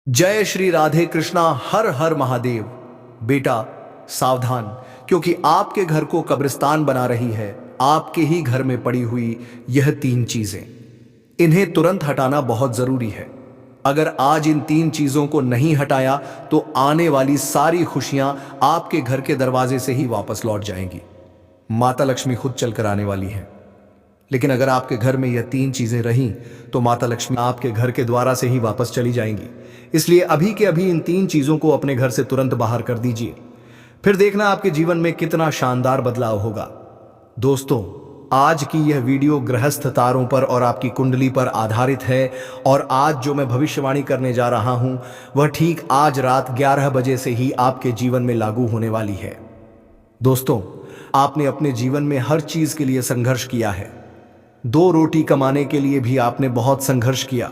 जय श्री राधे कृष्णा। हर हर महादेव। बेटा सावधान, क्योंकि आपके घर को कब्रिस्तान बना रही है आपके ही घर में पड़ी हुई यह तीन चीजें। इन्हें तुरंत हटाना बहुत जरूरी है। अगर आज इन तीन चीजों को नहीं हटाया तो आने वाली सारी खुशियां आपके घर के दरवाजे से ही वापस लौट जाएंगी। माता लक्ष्मी खुद चलकर आने वाली है। लेकिन अगर आपके घर में यह तीन चीजें रहीं तो माता लक्ष्मी आपके घर के द्वारा से ही वापस चली जाएंगी। इसलिए अभी के अभी इन तीन चीजों को अपने घर से तुरंत बाहर कर दीजिए, फिर देखना आपके जीवन में कितना शानदार बदलाव होगा। दोस्तों, आज की यह वीडियो गृहस्थ तारों पर और आपकी कुंडली पर आधारित है और आज जो मैं भविष्यवाणी करने जा रहा हूं वह ठीक आज रात 11 बजे से ही आपके जीवन में लागू होने वाली है। दोस्तों, आपने अपने जीवन में हर चीज के लिए संघर्ष किया है। दो रोटी कमाने के लिए भी आपने बहुत संघर्ष किया।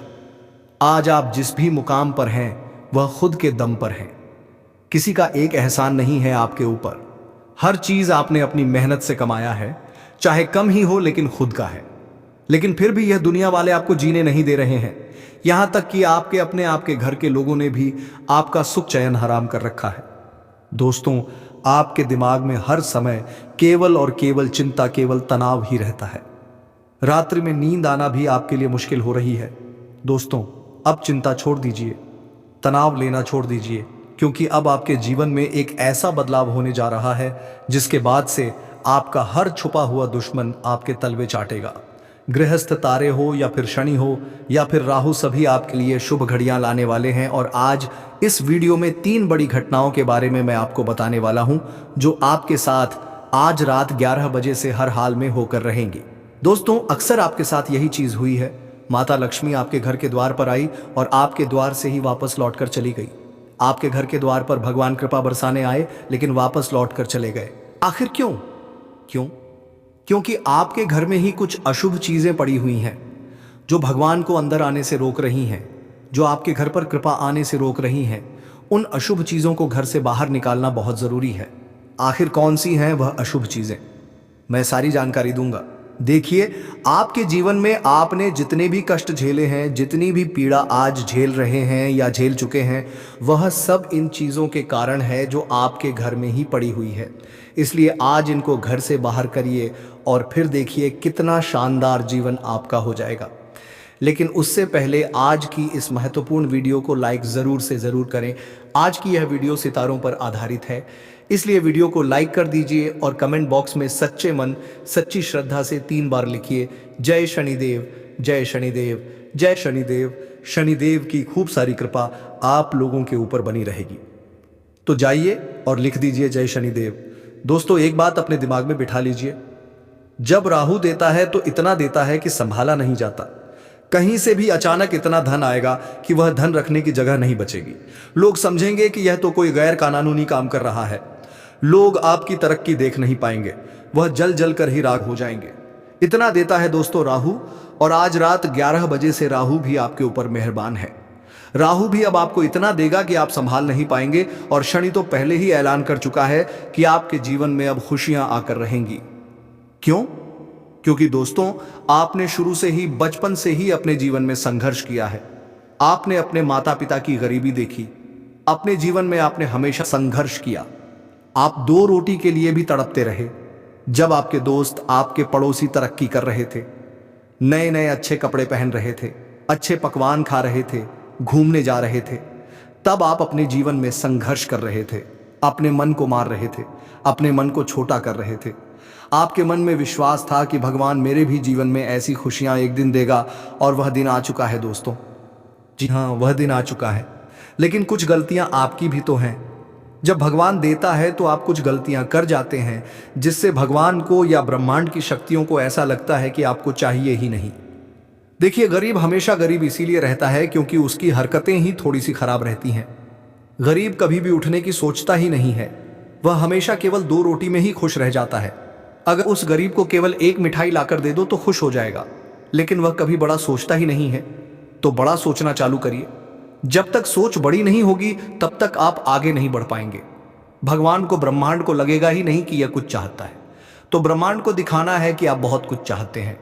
आज आप जिस भी मुकाम पर हैं वह खुद के दम पर हैं। किसी का एक एहसान नहीं है आपके ऊपर। हर चीज आपने अपनी मेहनत से कमाया है, चाहे कम ही हो लेकिन खुद का है। लेकिन फिर भी यह दुनिया वाले आपको जीने नहीं दे रहे हैं। यहां तक कि आपके घर के लोगों ने भी आपका सुख चैन हराम कर रखा है। दोस्तों, आपके दिमाग में हर समय केवल और केवल चिंता, केवल तनाव ही रहता है। रात्रि में नींद आना भी आपके लिए मुश्किल हो रही है। दोस्तों, अब चिंता छोड़ दीजिए, तनाव लेना छोड़ दीजिए, क्योंकि अब आपके जीवन में एक ऐसा बदलाव होने जा रहा है जिसके बाद से आपका हर छुपा हुआ दुश्मन आपके तलवे चाटेगा। गृहस्थ तारे हो या फिर शनि हो या फिर राहु, सभी आपके लिए शुभ घड़ियां लाने वाले हैं। और आज इस वीडियो में 3 बड़ी घटनाओं के बारे में मैं आपको बताने वाला हूं जो आपके साथ आज रात 11 बजे से हर हाल में होकर रहेंगी। दोस्तों, अक्सर आपके साथ यही चीज हुई है। माता लक्ष्मी आपके घर के द्वार पर आई और आपके द्वार से ही वापस लौटकर चली गई। आपके घर के द्वार पर भगवान कृपा बरसाने आए लेकिन वापस लौटकर चले गए। आखिर क्यों? क्योंकि आपके घर में ही कुछ अशुभ चीजें पड़ी हुई हैं जो भगवान को अंदर आने से रोक रही हैं, जो आपके घर पर कृपा आने से रोक रही हैं। उन अशुभ चीजों को घर से बाहर निकालना बहुत जरूरी है। आखिर कौन सी हैं वह अशुभ चीजें, मैं सारी जानकारी दूंगा। देखिए, आपके जीवन में आपने जितने भी कष्ट झेले हैं, जितनी भी पीड़ा आज झेल रहे हैं या झेल चुके हैं, वह सब इन चीज़ों के कारण है जो आपके घर में ही पड़ी हुई है। इसलिए आज इनको घर से बाहर करिए और फिर देखिए कितना शानदार जीवन आपका हो जाएगा। लेकिन उससे पहले आज की इस महत्वपूर्ण वीडियो को लाइक ज़रूर से ज़रूर करें। आज की यह वीडियो सितारों पर आधारित है, इसलिए वीडियो को लाइक कर दीजिए और कमेंट बॉक्स में सच्चे मन, सच्ची श्रद्धा से 3 बार लिखिए, जय शनिदेव, जय शनिदेव, जय शनिदेव। शनिदेव की खूब सारी कृपा आप लोगों के ऊपर बनी रहेगी। तो जाइए और लिख दीजिए जय शनिदेव। दोस्तों, एक बात अपने दिमाग में बिठा लीजिए, जब राहु देता है तो इतना देता है कि संभाला नहीं जाता। कहीं से भी अचानक इतना धन आएगा कि वह धन रखने की जगह नहीं बचेगी। लोग समझेंगे कि यह तो कोई गैर कानूनी काम कर रहा है। लोग आपकी तरक्की देख नहीं पाएंगे, वह जल जल कर ही राख हो जाएंगे। इतना देता है दोस्तों राहु। और आज रात 11 बजे से राहु भी आपके ऊपर मेहरबान है। राहु भी अब आपको इतना देगा कि आप संभाल नहीं पाएंगे। और शनि तो पहले ही ऐलान कर चुका है कि आपके जीवन में अब खुशियां आकर रहेंगी। क्यों? क्योंकि दोस्तों, आपने शुरू से ही, बचपन से ही अपने जीवन में संघर्ष किया है। आपने अपने माता पिता की गरीबी देखी। अपने जीवन में आपने हमेशा संघर्ष किया। आप 2 रोटी के लिए भी तड़पते रहे। जब आपके दोस्त, आपके पड़ोसी तरक्की कर रहे थे, नए नए अच्छे कपड़े पहन रहे थे, अच्छे पकवान खा रहे थे, घूमने जा रहे थे, तब आप अपने जीवन में संघर्ष कर रहे थे। अपने मन को मार रहे थे, अपने मन को छोटा कर रहे थे। आपके मन में विश्वास था कि भगवान मेरे भी जीवन में ऐसी खुशियां एक दिन देगा, और वह दिन आ चुका है दोस्तों। जी हाँ, वह दिन आ चुका है। लेकिन कुछ गलतियां आपकी भी तो हैं। जब भगवान देता है तो आप कुछ गलतियां कर जाते हैं जिससे भगवान को या ब्रह्मांड की शक्तियों को ऐसा लगता है कि आपको चाहिए ही नहीं। देखिए, गरीब हमेशा गरीब इसीलिए रहता है क्योंकि उसकी हरकतें ही थोड़ी सी खराब रहती हैं। गरीब कभी भी उठने की सोचता ही नहीं है। वह हमेशा केवल 2 रोटी में ही खुश रह जाता है। अगर उस गरीब को केवल 1 मिठाई लाकर दे दो तो खुश हो जाएगा, लेकिन वह कभी बड़ा सोचता ही नहीं है। तो बड़ा सोचना चालू करिए। जब तक सोच बड़ी नहीं होगी तब तक आप आगे नहीं बढ़ पाएंगे। भगवान को, ब्रह्मांड को लगेगा ही नहीं कि यह कुछ चाहता है। तो ब्रह्मांड को दिखाना है कि आप बहुत कुछ चाहते हैं।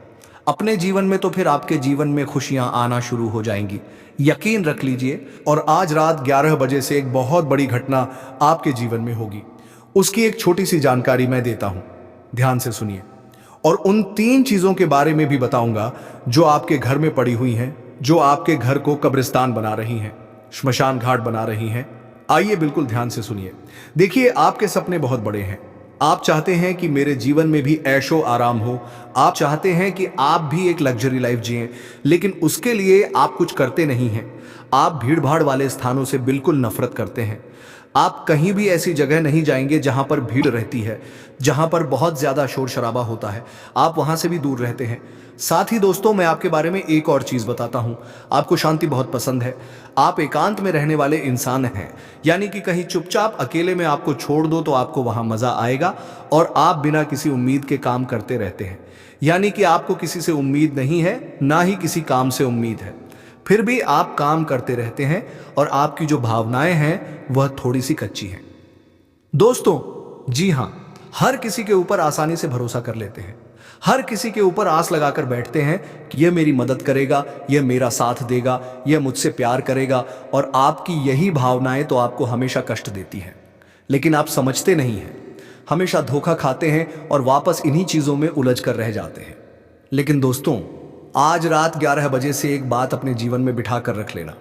अपने जीवन में तो फिर आपके जीवन में खुशियां आना शुरू हो जाएंगी, यकीन रख लीजिए। और आज रात 11 बजे से एक बहुत बड़ी घटना आपके जीवन में होगी। उसकी एक छोटी सी जानकारी मैं देता हूं, ध्यान से सुनिए। और उन 3 चीजों के बारे में भी बताऊंगा जो आपके घर में पड़ी हुई हैं, जो आपके घर को कब्रिस्तान बना रही हैं, श्मशान घाट बना रही हैं। आइए बिल्कुल ध्यान से सुनिए। देखिए, आपके सपने बहुत बड़े हैं। आप चाहते हैं कि मेरे जीवन में भी ऐशो आराम हो, आप चाहते हैं कि आप भी एक लग्जरी लाइफ जिएं, लेकिन उसके लिए आप कुछ करते नहीं हैं। आप भीड़ भाड़ वाले स्थानों से बिल्कुल नफरत करते हैं। आप कहीं भी ऐसी जगह नहीं जाएंगे जहां पर भीड़ रहती है, जहां पर बहुत ज्यादा शोर शराबा होता है, आप वहां से भी दूर रहते हैं। साथ ही दोस्तों, मैं आपके बारे में एक और चीज बताता हूं। आपको शांति बहुत पसंद है, आप एकांत में रहने वाले इंसान हैं, यानी कि कहीं चुपचाप अकेले में आपको छोड़ दो तो आपको वहां मजा आएगा। और आप बिना किसी उम्मीद के काम करते रहते हैं, यानी कि आपको किसी से उम्मीद नहीं है, ना ही किसी काम से उम्मीद है, फिर भी आप काम करते रहते हैं और आपकी जो भावनाएं हैं वह थोड़ी सी कच्ची हैं। दोस्तों, जी हां, हर किसी के ऊपर आसानी से भरोसा कर लेते हैं, हर किसी के ऊपर आस लगाकर बैठते हैं कि यह मेरी मदद करेगा, यह मेरा साथ देगा, यह मुझसे प्यार करेगा। और आपकी यही भावनाएं तो आपको हमेशा कष्ट देती हैं, लेकिन आप समझते नहीं हैं, हमेशा धोखा खाते हैं और वापस इन्हीं चीजों में उलझ कर रह जाते हैं। लेकिन दोस्तों, आज रात 11 बजे से एक बात अपने जीवन में बिठा कर रख लेना,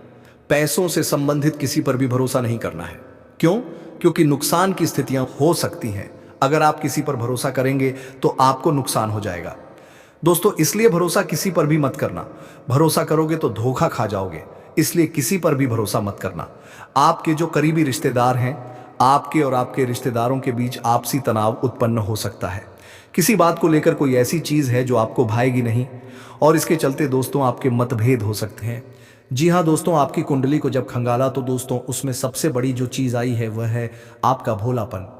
पैसों से संबंधित किसी पर भी भरोसा नहीं करना है। क्यों? क्योंकि नुकसान की स्थितियां हो सकती हैं। अगर आप किसी पर भरोसा करेंगे तो आपको नुकसान हो जाएगा। दोस्तों, इसलिए भरोसा किसी पर भी मत करना। भरोसा करोगे तो धोखा खा जाओगे, इसलिए किसी पर भी भरोसा मत करना। आपके जो करीबी रिश्तेदार हैं, आपके और आपके रिश्तेदारों के बीच आपसी तनाव उत्पन्न हो सकता है। किसी बात को लेकर कोई ऐसी चीज है जो आपको भाएगी नहीं, और इसके चलते दोस्तों आपके मतभेद हो सकते हैं। जी हाँ दोस्तों, आपकी कुंडली को जब खंगाला तो दोस्तों उसमें सबसे बड़ी जो चीज आई है वह है आपका भोलापन।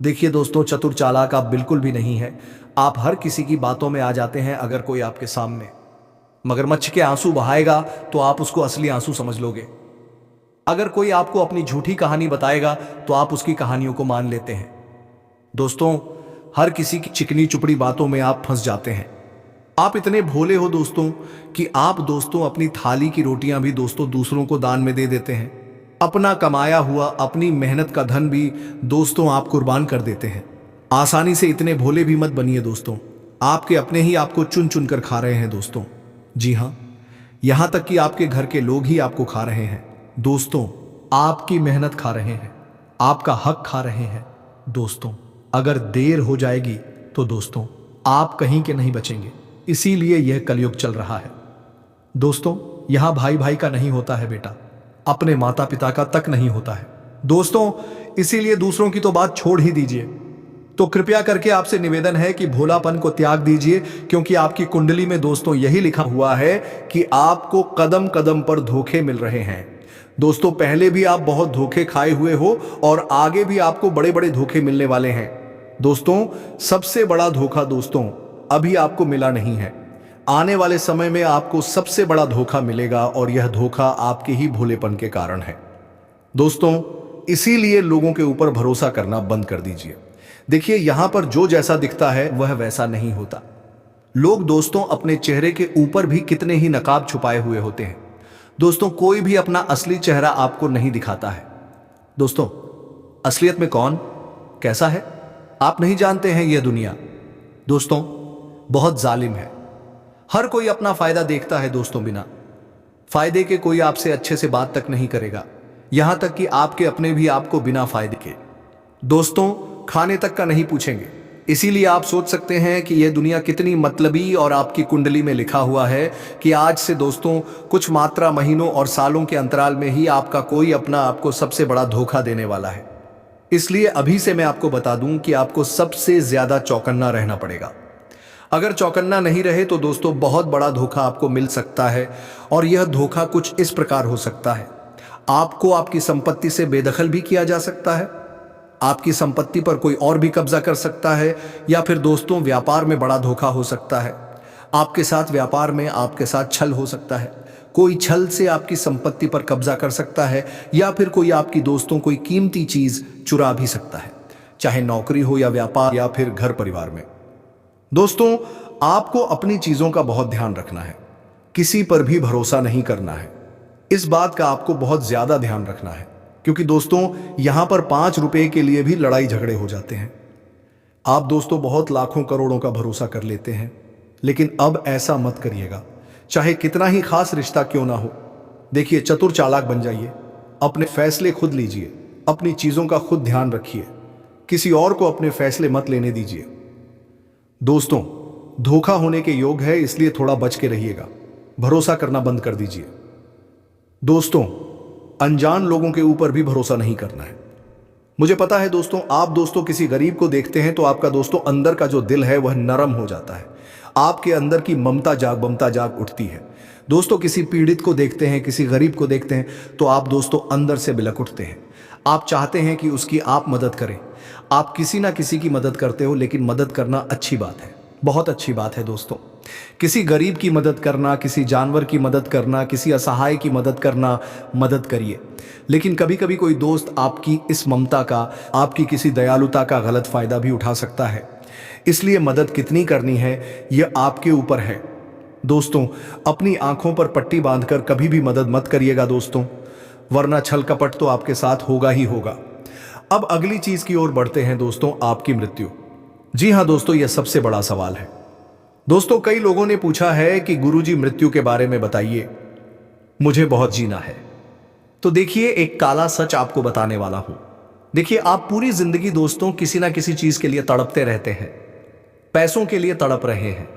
देखिए दोस्तों, चतुर चालाक आप बिल्कुल भी नहीं है। आप हर किसी की बातों में आ जाते हैं। अगर कोई आपके सामने मगरमच्छ के आंसू बहाएगा तो आप उसको असली आंसू समझ लोगे। अगर कोई आपको अपनी झूठी कहानी बताएगा तो आप उसकी कहानियों को मान लेते हैं। दोस्तों, हर किसी की चिकनी चुपड़ी बातों में आप फंस जाते हैं। आप इतने भोले हो दोस्तों कि आप दोस्तों अपनी थाली की रोटियां भी दोस्तों दूसरों को दान में दे देते हैं। अपना कमाया हुआ, अपनी मेहनत का धन भी दोस्तों आप कुर्बान कर देते हैं। आसानी से इतने भोले भी मत बनिए दोस्तों, आपके अपने ही आपको चुन चुन कर खा रहे हैं दोस्तों। जी हाँ, यहां तक कि आपके घर के लोग ही आपको खा रहे हैं दोस्तों। आपकी मेहनत खा रहे हैं, आपका हक खा रहे हैं दोस्तों। अगर देर हो जाएगी तो दोस्तों आप कहीं के नहीं बचेंगे। इसीलिए यह कलयुग चल रहा है दोस्तों। यहां भाई भाई का नहीं होता है बेटा, अपने माता पिता का तक नहीं होता है दोस्तों। इसीलिए दूसरों की तो बात छोड़ ही दीजिए। तो कृपया करके आपसे निवेदन है कि भोलापन को त्याग दीजिए, क्योंकि आपकी कुंडली में दोस्तों यही लिखा हुआ है कि आपको कदम कदम पर धोखे मिल रहे हैं दोस्तों। पहले भी आप बहुत धोखे खाए हुए हो और आगे भी आपको बड़े बड़े धोखे मिलने वाले हैं दोस्तों। सबसे बड़ा धोखा दोस्तों अभी आपको मिला नहीं है, आने वाले समय में आपको सबसे बड़ा धोखा मिलेगा, और यह धोखा आपके ही भोलेपन के कारण है दोस्तों। इसीलिए लोगों के ऊपर भरोसा करना बंद कर दीजिए। देखिए, यहां पर जो जैसा दिखता है वह वैसा नहीं होता। लोग दोस्तों अपने चेहरे के ऊपर भी कितने ही नकाब छुपाए हुए होते हैं दोस्तों। कोई भी अपना असली चेहरा आपको नहीं दिखाता है दोस्तों। असलियत में कौन कैसा है आप नहीं जानते हैं। यह दुनिया दोस्तों बहुत जालिम है। हर कोई अपना फायदा देखता है दोस्तों, बिना फायदे के कोई आपसे अच्छे से बात तक नहीं करेगा। यहां तक कि आपके अपने भी आपको बिना फायदे के दोस्तों खाने तक का नहीं पूछेंगे। इसीलिए आप सोच सकते हैं कि यह दुनिया कितनी मतलबी, और आपकी कुंडली में लिखा हुआ है कि आज से दोस्तों कुछ मात्रा महीनों और सालों के अंतराल में ही आपका कोई अपना आपको सबसे बड़ा धोखा देने वाला है। इसलिए अभी से मैं आपको बता दूं कि आपको सबसे ज्यादा चौकन्ना रहना पड़ेगा। अगर चौकन्ना नहीं रहे तो दोस्तों बहुत बड़ा धोखा आपको मिल सकता है, और यह धोखा कुछ इस प्रकार हो सकता है। आपको आपकी संपत्ति से बेदखल भी किया जा सकता है, आपकी संपत्ति पर कोई और भी कब्जा कर सकता है, या फिर दोस्तों व्यापार में बड़ा धोखा हो सकता है। आपके साथ व्यापार में आपके साथ छल हो सकता है। कोई छल से आपकी संपत्ति पर कब्जा कर सकता है, या फिर कोई आपकी दोस्तों कोई कीमती चीज चुरा भी सकता है, चाहे नौकरी हो या व्यापार या फिर घर परिवार में। दोस्तों आपको अपनी चीजों का बहुत ध्यान रखना है, किसी पर भी भरोसा नहीं करना है। इस बात का आपको बहुत ज्यादा ध्यान रखना है, क्योंकि दोस्तों यहां पर 5 रुपए के लिए भी लड़ाई झगड़े हो जाते हैं। आप दोस्तों बहुत लाखों करोड़ों का भरोसा कर लेते हैं, लेकिन अब ऐसा मत करिएगा, चाहे कितना ही खास रिश्ता क्यों ना हो। देखिए, चतुर चालाक बन जाइए, अपने फैसले खुद लीजिए, अपनी चीजों का खुद ध्यान रखिए, किसी और को अपने फैसले मत लेने दीजिए। दोस्तों, धोखा होने के योग है, इसलिए थोड़ा बच के रहिएगा, भरोसा करना बंद कर दीजिए। दोस्तों, अनजान लोगों के ऊपर भी भरोसा नहीं करना है। मुझे पता है दोस्तों, आप दोस्तों किसी गरीब को देखते हैं तो आपका दोस्तों अंदर का जो दिल है वह नरम हो जाता है, आपके अंदर की ममता जाग उठती है। दोस्तों, किसी पीड़ित को देखते हैं, किसी गरीब को देखते हैं तो आप दोस्तों अंदर से बिलक उठते हैं। आप चाहते हैं कि उसकी आप मदद करें। आप किसी ना किसी की मदद करते हो, लेकिन मदद करना अच्छी बात है, बहुत अच्छी बात है दोस्तों। किसी गरीब की मदद करना, किसी जानवर की मदद करना, किसी असहाय की मदद करना, मदद करिए। लेकिन कभी कभी कोई दोस्त आपकी इस ममता का, आपकी किसी दयालुता का गलत फायदा भी उठा सकता है। इसलिए मदद कितनी करनी है यह आपके ऊपर है। दोस्तों, अपनी आंखों पर पट्टी बांधकर कभी भी मदद मत करिएगा दोस्तों, वरना छल कपट तो आपके साथ होगा ही होगा। अब अगली चीज की ओर बढ़ते हैं दोस्तों, आपकी मृत्यु। जी हां दोस्तों, यह सबसे बड़ा सवाल है। दोस्तों, कई लोगों ने पूछा है कि गुरुजी मृत्यु के बारे में बताइए, मुझे बहुत जीना है। तो देखिए, एक काला सच आपको बताने वाला हूं। देखिए, आप पूरी जिंदगी दोस्तों किसी ना किसी चीज के लिए तड़पते रहते हैं, पैसों के लिए तड़प रहे हैं।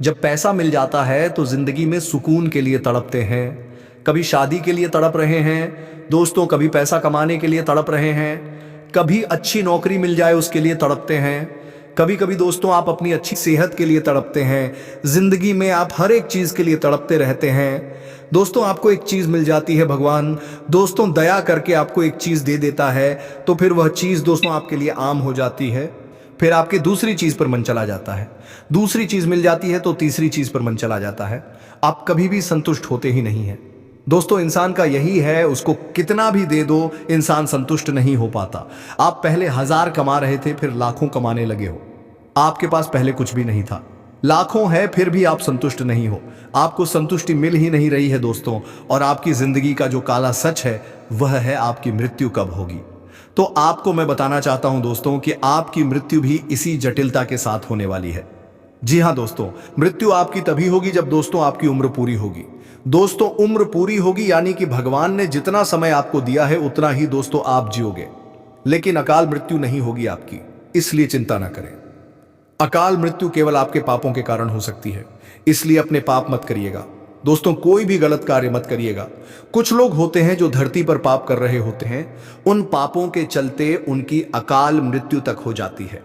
जब पैसा मिल जाता है तो जिंदगी में सुकून के लिए तड़पते हैं, कभी शादी के लिए तड़प रहे हैं दोस्तों, कभी पैसा कमाने के लिए तड़प रहे हैं, कभी अच्छी नौकरी मिल जाए उसके लिए तड़पते हैं, कभी कभी दोस्तों आप अपनी अच्छी सेहत के लिए तड़पते हैं। जिंदगी में आप हर एक चीज के लिए तड़पते रहते हैं। दोस्तों, आपको एक चीज मिल जाती है, भगवान दोस्तों दया करके आपको एक चीज दे देता है, तो फिर वह चीज दोस्तों आपके लिए आम हो जाती है। फिर आपके दूसरी चीज पर मन चला जाता है, दूसरी चीज मिल जाती है तो तीसरी चीज पर मन चला जाता है। आप कभी भी संतुष्ट होते ही नहीं है दोस्तों। इंसान का यही है, उसको कितना भी दे दो इंसान संतुष्ट नहीं हो पाता। आप पहले 1000 कमा रहे थे, फिर लाखों कमाने लगे हो। आपके पास पहले कुछ भी नहीं था, लाखों है, फिर भी आप संतुष्ट नहीं हो, आपको संतुष्टि मिल ही नहीं रही है दोस्तों। और आपकी जिंदगी का जो काला सच है वह है आपकी मृत्यु कब होगी। तो आपको मैं बताना चाहता हूं दोस्तों कि आपकी मृत्यु भी इसी जटिलता के साथ होने वाली है। जी हां दोस्तों, मृत्यु आपकी तभी होगी जब दोस्तों आपकी उम्र पूरी होगी। दोस्तों, उम्र पूरी होगी यानी कि भगवान ने जितना समय आपको दिया है उतना ही दोस्तों आप जियोगे, लेकिन अकाल मृत्यु नहीं होगी आपकी, इसलिए चिंता ना करें। अकाल मृत्यु केवल आपके पापों के कारण हो सकती है, इसलिए अपने पाप मत करिएगा दोस्तों, कोई भी गलत कार्य मत करिएगा। कुछ लोग होते हैं जो धरती पर पाप कर रहे होते हैं, उन पापों के चलते उनकी अकाल मृत्यु तक हो जाती है,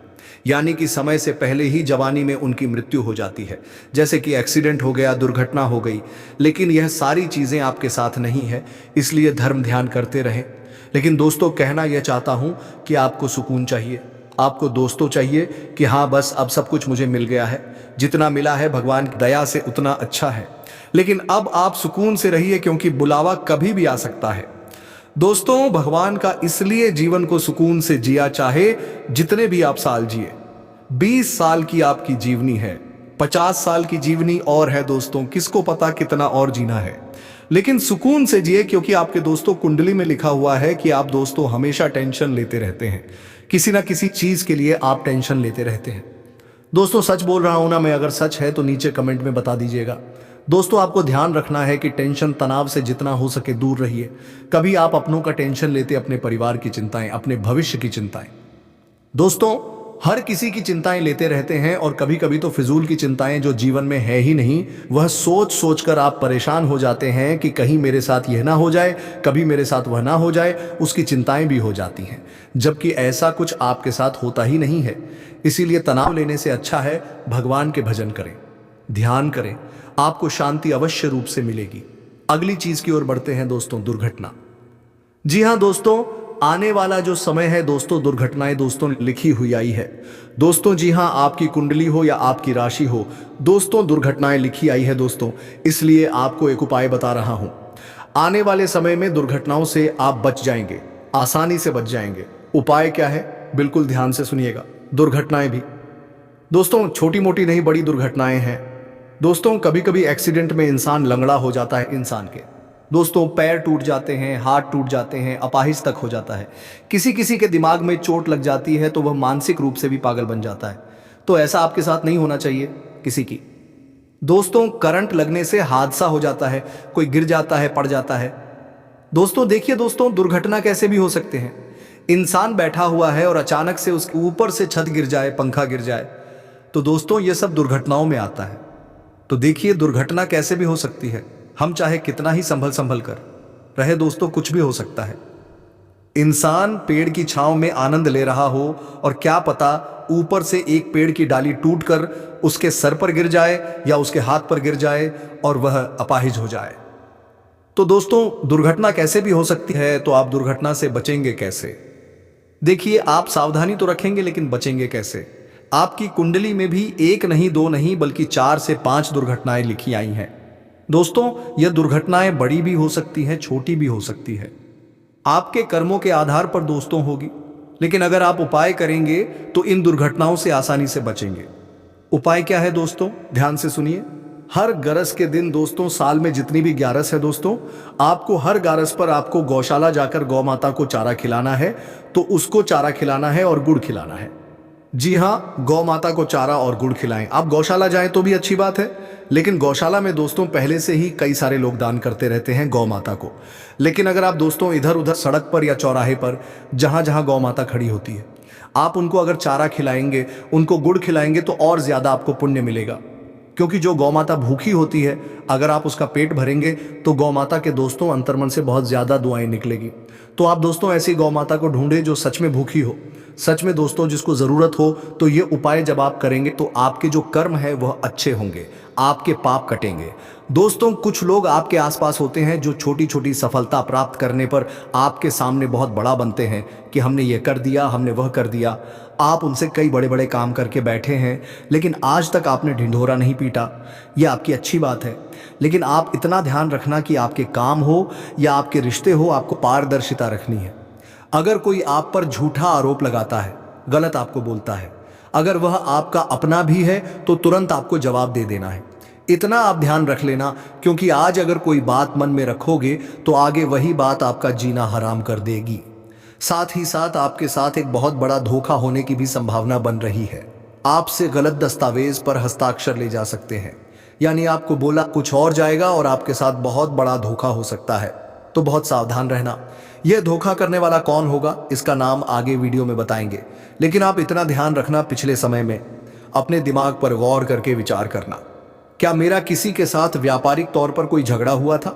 यानी कि समय से पहले ही जवानी में उनकी मृत्यु हो जाती है, जैसे कि एक्सीडेंट हो गया, दुर्घटना हो गई। लेकिन यह सारी चीजें आपके साथ नहीं है, इसलिए धर्म ध्यान करते रहें। लेकिन दोस्तों, कहना यह चाहता हूं कि आपको सुकून चाहिए, आपको दोस्तों चाहिए कि हाँ बस अब सब कुछ मुझे मिल गया है, जितना मिला है भगवान की दया से उतना अच्छा है। लेकिन अब आप सुकून से रहिए, क्योंकि बुलावा कभी भी आ सकता है। दोस्तों, भगवान का इसलिए जीवन को सुकून से जिया, चाहे जितने भी आप साल जिए। 20 साल की आपकी जीवनी है, 50 साल की जीवनी और है दोस्तों, किसको पता कितना और जीना है। लेकिन सुकून से जिए, क्योंकि आपके दोस्तों कुंडली में लिखा हुआ है कि आप दोस्तों हमेशा टेंशन लेते रहते हैं, किसी ना किसी चीज के लिए आप टेंशन लेते रहते हैं। दोस्तों, सच बोल रहा हूं ना मैं? अगर सच है तो नीचे कमेंट में बता दीजिएगा। दोस्तों, आपको ध्यान रखना है कि टेंशन तनाव से जितना हो सके दूर रहिए। कभी आप अपनों का टेंशन लेते, अपने परिवार की चिंताएं, अपने भविष्य की चिंताएं। दोस्तों, हर किसी की चिंताएं लेते रहते हैं, और कभी कभी तो फिजूल की चिंताएं जो जीवन में है ही नहीं, वह सोच सोच कर आप परेशान हो जाते हैं कि कहीं मेरे साथ यह ना हो जाए, कभी मेरे साथ वह ना हो जाए, उसकी चिंताएं भी हो जाती हैं, जबकि ऐसा कुछ आपके साथ होता ही नहीं है। इसीलिए तनाव लेने से अच्छा है भगवान के भजन करें, ध्यान करें, आपको शांति अवश्य रूप से मिलेगी। अगली चीज की ओर बढ़ते हैं दोस्तों, दुर्घटना। जी हां दोस्तों, आने वाला जो समय है दोस्तों, दुर्घटनाएं दोस्तों लिखी हुई आई है दोस्तों। जी हां, आपकी कुंडली हो या आपकी राशि हो दोस्तों, दुर्घटनाएं लिखी आई है दोस्तों। इसलिए आपको एक उपाय बता रहा हूं, आने वाले समय में दुर्घटनाओं से आप बच जाएंगे, आसानी से बच जाएंगे। उपाय क्या है, बिल्कुल ध्यान से सुनिएगा। दुर्घटनाएं भी दोस्तों छोटी मोटी नहीं बड़ी दुर्घटनाएं हैं। दोस्तों कभी कभी एक्सीडेंट में इंसान लंगड़ा हो जाता है। इंसान के दोस्तों पैर टूट जाते हैं, हाथ टूट जाते हैं, अपाहिज तक हो जाता है। किसी किसी के दिमाग में चोट लग जाती है तो वह मानसिक रूप से भी पागल बन जाता है। तो ऐसा आपके साथ नहीं होना चाहिए किसी की। दोस्तों करंट लगने से हादसा हो जाता है, कोई गिर जाता है, पड़ जाता है। दोस्तों देखिए दोस्तों, दुर्घटना कैसे भी हो सकते हैं। इंसान बैठा हुआ है और अचानक से उसके ऊपर से छत गिर जाए, पंखा गिर जाए, तो दोस्तों ये सब दुर्घटनाओं में आता है। तो देखिए दुर्घटना कैसे भी हो सकती है। हम चाहे कितना ही संभल संभल कर रहे दोस्तों, कुछ भी हो सकता है। इंसान पेड़ की छांव में आनंद ले रहा हो और क्या पता ऊपर से एक पेड़ की डाली टूटकर उसके सर पर गिर जाए या उसके हाथ पर गिर जाए और वह अपाहिज हो जाए। तो दोस्तों दुर्घटना कैसे भी हो सकती है, तो आप दुर्घटना से बचेंगे कैसे? देखिए आप सावधानी तो रखेंगे लेकिन बचेंगे कैसे? आपकी कुंडली में भी एक नहीं, दो नहीं, बल्कि 4 से 5 दुर्घटनाएं लिखी आई हैं। दोस्तों यह दुर्घटनाएं बड़ी भी हो सकती हैं, छोटी भी हो सकती है। आपके कर्मों के आधार पर दोस्तों होगी, लेकिन अगर आप उपाय करेंगे तो इन दुर्घटनाओं से आसानी से बचेंगे। उपाय क्या है दोस्तों, ध्यान से सुनिए। हर गरस के दिन दोस्तों, साल में जितनी भी ग्यारस है दोस्तों, आपको हर ग्यारस पर आपको गौशाला जाकर गौ माता को चारा खिलाना है। तो उसको चारा खिलाना है और गुड़ खिलाना है। जी हाँ, गौ माता को चारा और गुड़ खिलाएं। आप गौशाला जाएं तो भी अच्छी बात है, लेकिन गौशाला में दोस्तों पहले से ही कई सारे लोग दान करते रहते हैं गौ माता को। लेकिन अगर आप दोस्तों इधर उधर सड़क पर या चौराहे पर जहां जहां गौ माता खड़ी होती है, आप उनको अगर चारा खिलाएंगे, उनको गुड़ खिलाएंगे तो और ज्यादा आपको पुण्य मिलेगा। क्योंकि जो गौ माता भूखी होती है, अगर आप उसका पेट भरेंगे तो गौ माता के दोस्तों अंतर्मन से बहुत ज्यादा दुआएं निकलेगी। तो आप दोस्तों ऐसी गौ माता को ढूंढे जो सच में भूखी हो, सच में दोस्तों जिसको जरूरत हो। तो ये उपाय जब आप करेंगे तो आपके जो कर्म है वह अच्छे होंगे, आपके पाप कटेंगे। दोस्तों कुछ लोग आपके आसपास होते हैं जो छोटी छोटी सफलता प्राप्त करने पर आपके सामने बहुत बड़ा बनते हैं कि हमने ये कर दिया, हमने वह कर दिया। आप उनसे कई बड़े बड़े काम करके बैठे हैं, लेकिन आज तक आपने ढिंढोरा नहीं पीटा। यह आपकी अच्छी बात है, लेकिन आप इतना ध्यान रखना कि आपके काम हो या आपके रिश्ते हो, आपको पारदर्शिता रखनी है। अगर कोई आप पर झूठा आरोप लगाता है, गलत आपको बोलता है, अगर वह आपका अपना भी है तो तुरंत आपको जवाब दे देना है। इतना आप ध्यान रख लेना, क्योंकि आज अगर कोई बात मन में रखोगे तो आगे वही बात आपका जीना हराम कर देगी। साथ ही साथ आपके साथ एक बहुत बड़ा धोखा होने की भी संभावना बन रही है। आपसे गलत दस्तावेज पर हस्ताक्षर ले जा सकते हैं, यानी आपको बोला कुछ और जाएगा और आपके साथ बहुत बड़ा धोखा हो सकता है। तो बहुत सावधान रहना। यह धोखा करने वाला कौन होगा, इसका नाम आगे वीडियो में बताएंगे, लेकिन आप इतना ध्यान रखना, पिछले समय में अपने दिमाग पर गौर करके विचार करना। क्या मेरा किसी के साथ व्यापारिक तौर पर कोई झगड़ा हुआ था?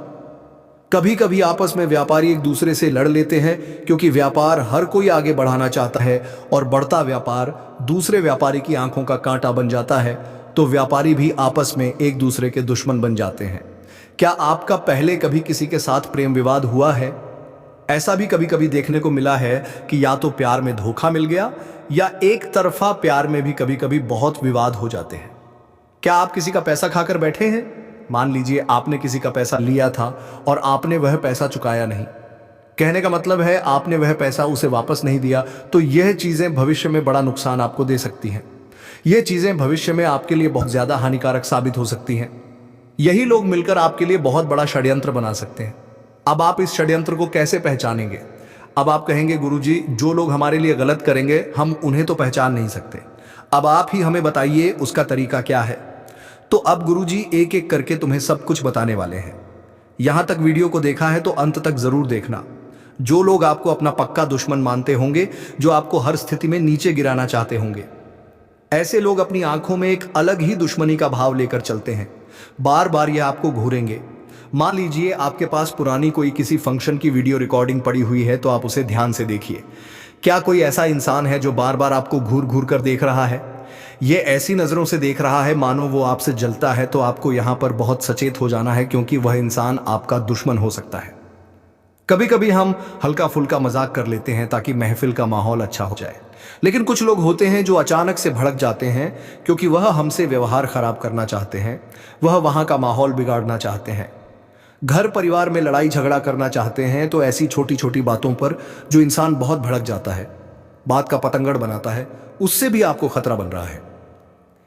कभी कभी आपस में व्यापारी एक दूसरे से लड़ लेते हैं, क्योंकि व्यापार हर कोई आगे बढ़ाना चाहता है और बढ़ता व्यापार दूसरे व्यापारी की आंखों का कांटा बन जाता है, तो व्यापारी भी आपस में एक दूसरे के दुश्मन बन जाते हैं। क्या आपका पहले कभी किसी के साथ प्रेम विवाद हुआ है? ऐसा भी कभी कभी देखने को मिला है कि या तो प्यार में धोखा मिल गया या एक तरफा प्यार में भी कभी कभी बहुत विवाद हो जाते हैं। क्या आप किसी का पैसा खाकर बैठे हैं? मान लीजिए आपने किसी का पैसा लिया था और आपने वह पैसा चुकाया नहीं। कहने का मतलब है आपने वह पैसा उसे वापस नहीं दिया। तो यह चीजें भविष्य में बड़ा नुकसान आपको दे सकती हैं। यह चीजें भविष्य में आपके लिए बहुत ज्यादा हानिकारक साबित हो सकती हैं। यही लोग मिलकर आपके लिए बहुत बड़ा षड्यंत्र बना सकते हैं। अब आप इस षड्यंत्र को कैसे पहचानेंगे? अब आप कहेंगे गुरुजी, जो लोग हमारे लिए गलत करेंगे हम उन्हें तो पहचान नहीं सकते। अब आप ही हमें बताइए उसका तरीका क्या है। तो अब गुरुजी एक एक करके तुम्हें सब कुछ बताने वाले हैं। यहां तक वीडियो को देखा है तो अंत तक जरूर देखना। जो लोग आपको अपना पक्का दुश्मन मानते होंगे, जो आपको हर स्थिति में नीचे गिराना चाहते होंगे, ऐसे लोग अपनी आंखों में एक अलग ही दुश्मनी का भाव लेकर चलते हैं। बार बार ये आपको घूरेंगे। मान लीजिए आपके पास पुरानी कोई किसी फंक्शन की वीडियो रिकॉर्डिंग पड़ी हुई है, तो आप उसे ध्यान से देखिए। क्या कोई ऐसा इंसान है जो बार बार आपको घूर घूर कर देख रहा है? ये ऐसी नजरों से देख रहा है मानो वो आपसे जलता है। तो आपको यहां पर बहुत सचेत हो जाना है, क्योंकि वह इंसान आपका दुश्मन हो सकता है। कभी कभी हम हल्का फुल्का मजाक कर लेते हैं ताकि महफिल का माहौल अच्छा हो जाए, लेकिन कुछ लोग होते हैं जो अचानक से भड़क जाते हैं, क्योंकि वह हमसे व्यवहार खराब करना चाहते हैं, वह वहां का माहौल बिगाड़ना चाहते हैं, घर परिवार में लड़ाई झगड़ा करना चाहते हैं। तो ऐसी छोटी छोटी बातों पर जो इंसान बहुत भड़क जाता है, बात का पतंगड़ बनाता है, उससे भी आपको खतरा बन रहा है।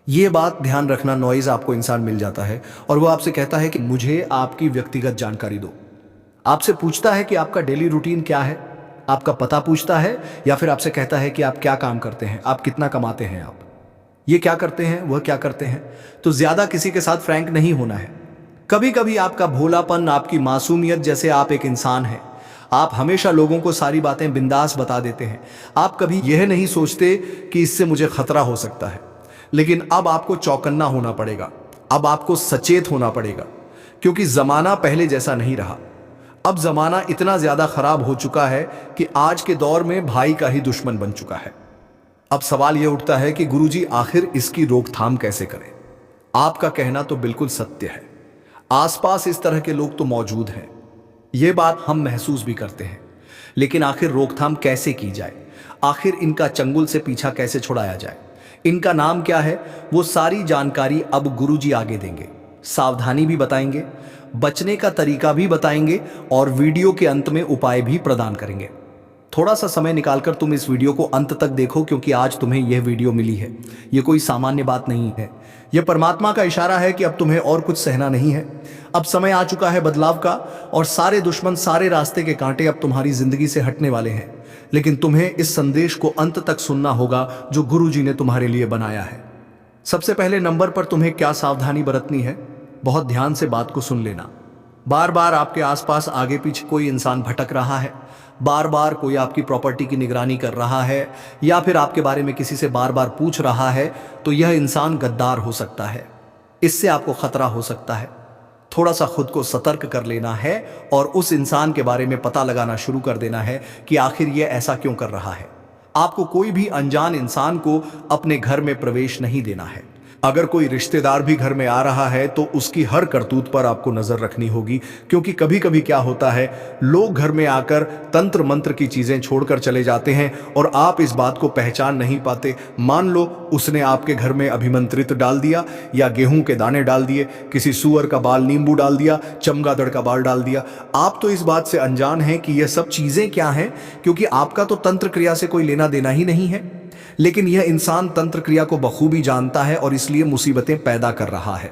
ये बात ध्यान रखना, नॉइज आपको इंसान मिल जाता है और वो आपसे कहता है कि मुझे आपकी व्यक्तिगत जानकारी दो। आपसे पूछता है कि आपका डेली रूटीन क्या है, आपका पता पूछता है, या फिर आपसे कहता है कि आप क्या काम करते हैं, आप कितना कमाते हैं, आप ये क्या करते हैं, वह क्या करते हैं। तो ज्यादा किसी के साथ फ्रैंक नहीं होना है। कभी कभी आपका भोलापन, आपकी मासूमियत, जैसे आप एक इंसान हैं, आप हमेशा लोगों को सारी बातें बिंदास बता देते हैं। आप कभी यह नहीं सोचते कि इससे मुझे खतरा हो सकता है। लेकिन अब आपको चौकन्ना होना पड़ेगा, अब आपको सचेत होना पड़ेगा, क्योंकि जमाना पहले जैसा नहीं रहा। अब जमाना इतना ज्यादा खराब हो चुका है कि आज के दौर में भाई का ही दुश्मन बन चुका है। अब सवाल यह उठता है कि गुरुजी आखिर इसकी रोकथाम कैसे करें। आपका कहना तो बिल्कुल सत्य है, आसपास इस तरह के लोग तो मौजूद हैं, ये बात हम महसूस भी करते हैं। लेकिन आखिर रोकथाम कैसे की जाए, आखिर इनका चंगुल से पीछा कैसे छुड़ाया जाए, इनका नाम क्या है, वो सारी जानकारी अब गुरुजी आगे देंगे। सावधानी भी बताएंगे, बचने का तरीका भी बताएंगे और वीडियो के अंत में उपाय भी प्रदान करेंगे। थोड़ा सा समय निकालकर तुम इस वीडियो को अंत तक देखो, क्योंकि आज तुम्हें यह वीडियो मिली है, यह कोई सामान्य बात नहीं है। यह परमात्मा का इशारा है कि अब तुम्हें और कुछ सहना नहीं है। अब समय आ चुका है बदलाव का, और सारे दुश्मन, सारे रास्ते के कांटे अब तुम्हारी जिंदगी से हटने वाले हैं। लेकिन तुम्हें इस संदेश को अंत तक सुनना होगा जो गुरुजी ने तुम्हारे लिए बनाया है। सबसे पहले नंबर पर तुम्हें क्या सावधानी बरतनी है, बहुत ध्यान से बात को सुन लेना। बार बार आपके आसपास आगे पीछे कोई इंसान भटक रहा है, बार बार कोई आपकी प्रॉपर्टी की निगरानी कर रहा है, या फिर आपके बारे में किसी से बार बार पूछ रहा है, तो यह इंसान गद्दार हो सकता है। इससे आपको खतरा हो सकता है। थोड़ा सा खुद को सतर्क कर लेना है और उस इंसान के बारे में पता लगाना शुरू कर देना है कि आखिर यह ऐसा क्यों कर रहा है। आपको कोई भी अनजान इंसान को अपने घर में प्रवेश नहीं देना है। अगर कोई रिश्तेदार भी घर में आ रहा है तो उसकी हर करतूत पर आपको नजर रखनी होगी, क्योंकि कभी कभी क्या होता है, लोग घर में आकर तंत्र मंत्र की चीजें छोड़कर चले जाते हैं और आप इस बात को पहचान नहीं पाते। मान लो उसने आपके घर में अभिमंत्रित डाल दिया, या गेहूं के दाने डाल दिए, किसी सुअर का बाल नींबू डाल दिया, चमगादड़ का बाल डाल दिया। आप तो इस बात से अनजान हैं कि यह सब चीजें क्या हैं, क्योंकि आपका तो तंत्र क्रिया से कोई लेना देना ही नहीं है। लेकिन यह इंसान तंत्र क्रिया को बखूबी जानता है और इसलिए मुसीबतें पैदा कर रहा है।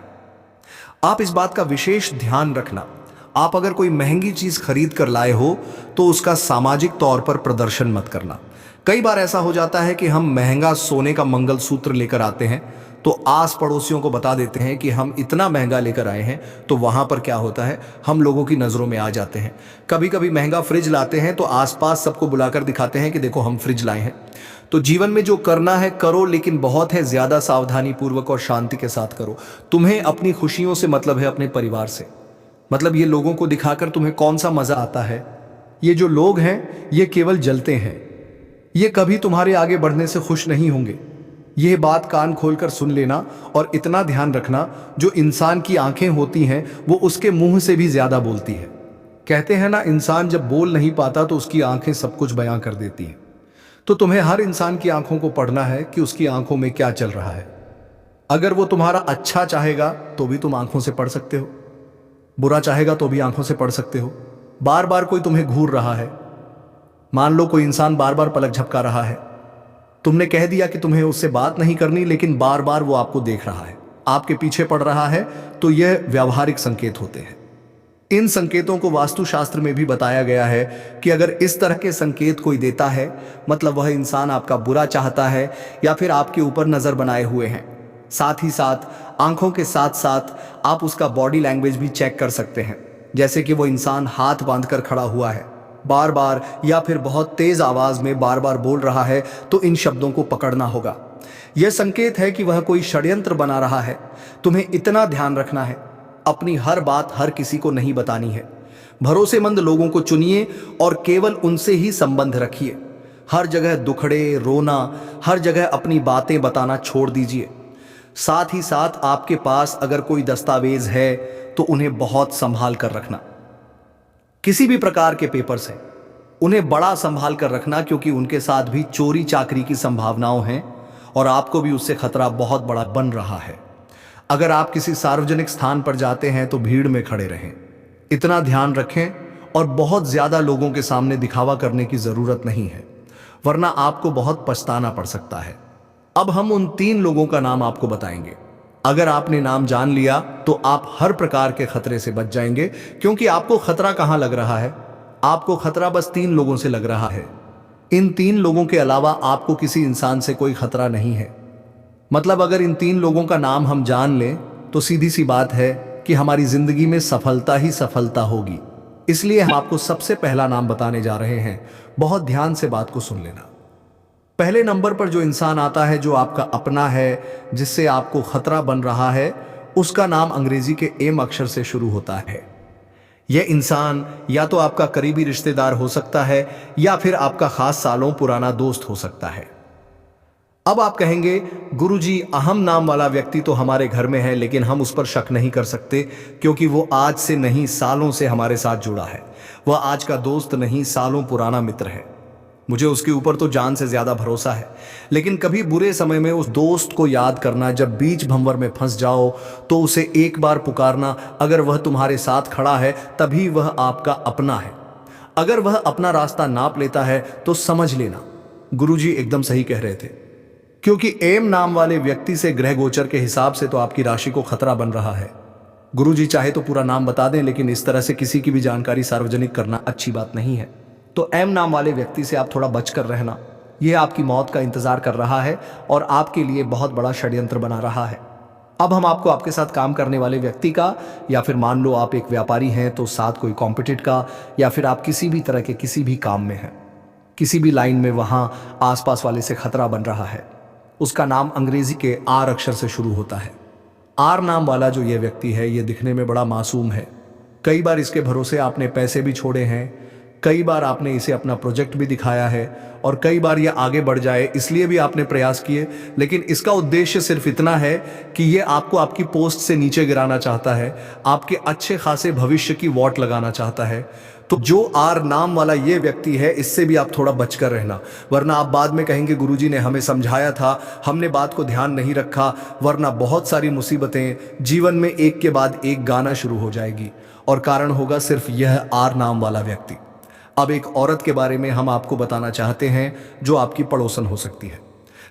आप इस बात का विशेष ध्यान रखना, आप अगर कोई महंगी चीज खरीद कर लाए हो तो उसका सामाजिक तौर पर प्रदर्शन मत करना। कई बार ऐसा हो जाता है कि हम महंगा सोने का मंगलसूत्र लेकर आते हैं तो आस पड़ोसियों को बता देते हैं कि हम इतना महंगा लेकर आए हैं, तो वहां पर क्या होता है, हम लोगों की नजरों में आ जाते हैं। कभी कभी महंगा फ्रिज लाते हैं तो आसपास सबको बुलाकर दिखाते हैं कि देखो हम फ्रिज लाए हैं। तो जीवन में जो करना है करो, लेकिन बहुत है ज्यादा सावधानी पूर्वक और शांति के साथ करो। तुम्हें अपनी खुशियों से मतलब है, अपने परिवार से मतलब। ये लोगों को दिखाकर तुम्हें कौन सा मजा आता है। ये जो लोग हैं ये केवल जलते हैं, ये कभी तुम्हारे आगे बढ़ने से खुश नहीं होंगे। यह बात कान खोलकर सुन लेना और इतना ध्यान रखना, जो इंसान की आंखें होती हैं वो उसके मुंह से भी ज्यादा बोलती है। कहते हैं ना, इंसान जब बोल नहीं पाता तो उसकी आंखें सब कुछ बयां कर देती हैं। तो तुम्हें हर इंसान की आंखों को पढ़ना है कि उसकी आंखों में क्या चल रहा है। अगर वो तुम्हारा अच्छा चाहेगा तो भी तुम आंखों से पढ़ सकते हो, बुरा चाहेगा तो भी आंखों से पढ़ सकते हो। बार बार कोई तुम्हें घूर रहा है, मान लो कोई इंसान बार बार पलक झपका रहा है, तुमने कह दिया कि तुम्हें उससे बात नहीं करनी, लेकिन बार बार वो आपको देख रहा है, आपके पीछे पड़ रहा है, तो यह व्यावहारिक संकेत होते हैं। इन संकेतों को वास्तुशास्त्र में भी बताया गया है कि अगर इस तरह के संकेत कोई देता है, मतलब वह इंसान आपका बुरा चाहता है या फिर आपके ऊपर नजर बनाए हुए हैं। साथ ही साथ आंखों के साथ साथ आप उसका बॉडी लैंग्वेज भी चेक कर सकते हैं, जैसे कि वो इंसान हाथ बांधकर खड़ा हुआ है बार बार, या फिर बहुत तेज आवाज में बार बार बोल रहा है, तो इन शब्दों को पकड़ना होगा। यह संकेत है कि वह कोई षड्यंत्र बना रहा है। तुम्हें इतना ध्यान रखना है, अपनी हर बात हर किसी को नहीं बतानी है। भरोसेमंद लोगों को चुनिए और केवल उनसे ही संबंध रखिए। हर जगह दुखड़े, रोना, हर जगह अपनी बातें बताना छोड़ दीजिए। साथ ही साथ आपके पास अगर कोई दस्तावेज है तो उन्हें बहुत संभाल कर रखना। किसी भी प्रकार के पेपर्स हैं, उन्हें बड़ा संभाल कर रखना, क्योंकि उनके साथ भी चोरी चाकरी की संभावनाएं हैं और आपको भी उससे खतरा बहुत बड़ा बन रहा है। अगर आप किसी सार्वजनिक स्थान पर जाते हैं तो भीड़ में खड़े रहें, इतना ध्यान रखें, और बहुत ज्यादा लोगों के सामने दिखावा करने की जरूरत नहीं है, वरना आपको बहुत पछताना पड़ सकता है। अब हम उन 3 लोगों का नाम आपको बताएंगे। अगर आपने नाम जान लिया तो आप हर प्रकार के खतरे से बच जाएंगे, क्योंकि आपको खतरा कहां लग रहा है? आपको खतरा बस 3 लोगों से लग रहा है। इन 3 लोगों के अलावा आपको किसी इंसान से कोई खतरा नहीं है। मतलब अगर इन 3 लोगों का नाम हम जान लें तो सीधी सी बात है कि हमारी जिंदगी में सफलता ही सफलता होगी। इसलिए हम आपको सबसे पहला नाम बताने जा रहे हैं। बहुत ध्यान से बात को सुन लेना। पहले नंबर पर जो इंसान आता है, जो आपका अपना है, जिससे आपको खतरा बन रहा है, उसका नाम अंग्रेजी के एम अक्षर से शुरू होता है। यह इंसान या तो आपका करीबी रिश्तेदार हो सकता है या फिर आपका खास सालों पुराना दोस्त हो सकता है। अब आप कहेंगे, गुरुजी अहम नाम वाला व्यक्ति तो हमारे घर में है, लेकिन हम उस पर शक नहीं कर सकते, क्योंकि वो आज से नहीं सालों से हमारे साथ जुड़ा है। वह आज का दोस्त नहीं, सालों पुराना मित्र है। मुझे उसके ऊपर तो जान से ज्यादा भरोसा है। लेकिन कभी बुरे समय में उस दोस्त को याद करना, जब बीच भंवर में फंस जाओ तो उसे एक बार पुकारना। अगर वह तुम्हारे साथ खड़ा है तभी वह आपका अपना है। अगर वह अपना रास्ता नाप लेता है तो समझ लेना गुरुजी एकदम सही कह रहे थे, क्योंकि एम नाम वाले व्यक्ति से ग्रह गोचर के हिसाब से तो आपकी राशि को खतरा बन रहा है। गुरुजी चाहे तो पूरा नाम बता दें, लेकिन इस तरह से किसी की भी जानकारी सार्वजनिक करना अच्छी बात नहीं है। तो एम नाम वाले व्यक्ति से आप थोड़ा बचकर रहना। यह आपकी मौत का इंतजार कर रहा है और आपके लिए बहुत बड़ा षड्यंत्र बना रहा है। अब हम आपको आपके साथ काम करने वाले व्यक्ति का, या फिर मान लो आप एक व्यापारी हैं तो साथ कोई कॉम्पिटिट का, या फिर आप किसी भी तरह के किसी भी काम में हैं, किसी भी लाइन में, वहां आसपास वाले से खतरा बन रहा है। उसका नाम अंग्रेजी के आर अक्षर से शुरू होता है। आर नाम वाला जो ये व्यक्ति है, ये दिखने में बड़ा मासूम है। कई बार इसके भरोसे आपने पैसे भी छोड़े हैं, कई बार आपने इसे अपना प्रोजेक्ट भी दिखाया है, और कई बार यह आगे बढ़ जाए इसलिए भी आपने प्रयास किए, लेकिन इसका उद्देश्य सिर्फ इतना है कि यह आपको आपकी पोस्ट से नीचे गिराना चाहता है, आपके अच्छे खासे भविष्य की वॉट लगाना चाहता है। तो जो आर नाम वाला ये व्यक्ति है, इससे भी आप थोड़ा बचकर रहना, वरना आप बाद में कहेंगे गुरुजी ने हमें समझाया था, हमने बात को ध्यान नहीं रखा, वरना बहुत सारी मुसीबतें जीवन में एक के बाद एक गाना शुरू हो जाएगी, और कारण होगा सिर्फ यह आर नाम वाला व्यक्ति। अब एक औरत के बारे में हम आपको बताना चाहते हैं जो आपकी पड़ोसन हो सकती है।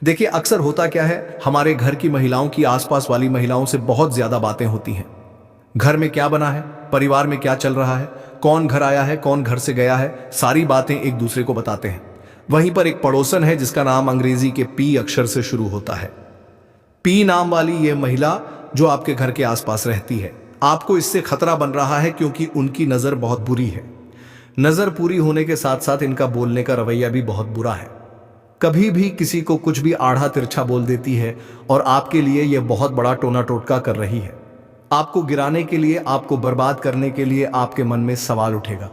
देखिए, अक्सर होता क्या है, हमारे घर की महिलाओं की आसपास वाली महिलाओं से बहुत ज्यादा बातें होती हैं। घर में क्या बना है, परिवार में क्या चल रहा है, कौन घर आया है, कौन घर से गया है, सारी बातें एक दूसरे को बताते हैं। वहीं पर एक पड़ोसन है जिसका नाम अंग्रेजी के पी अक्षर से शुरू होता है। पी नाम वाली ये महिला जो आपके घर के आसपास रहती है, आपको इससे खतरा बन रहा है, क्योंकि उनकी नजर बहुत बुरी है। नजर पूरी होने के साथ साथ इनका बोलने का रवैया भी बहुत बुरा है। कभी भी किसी को कुछ भी आड़ा तिरछा बोल देती है, और आपके लिए यह बहुत बड़ा टोना टोटका कर रही है। आपको गिराने के लिए, आपको बर्बाद करने के लिए आपके मन में सवाल उठेगा,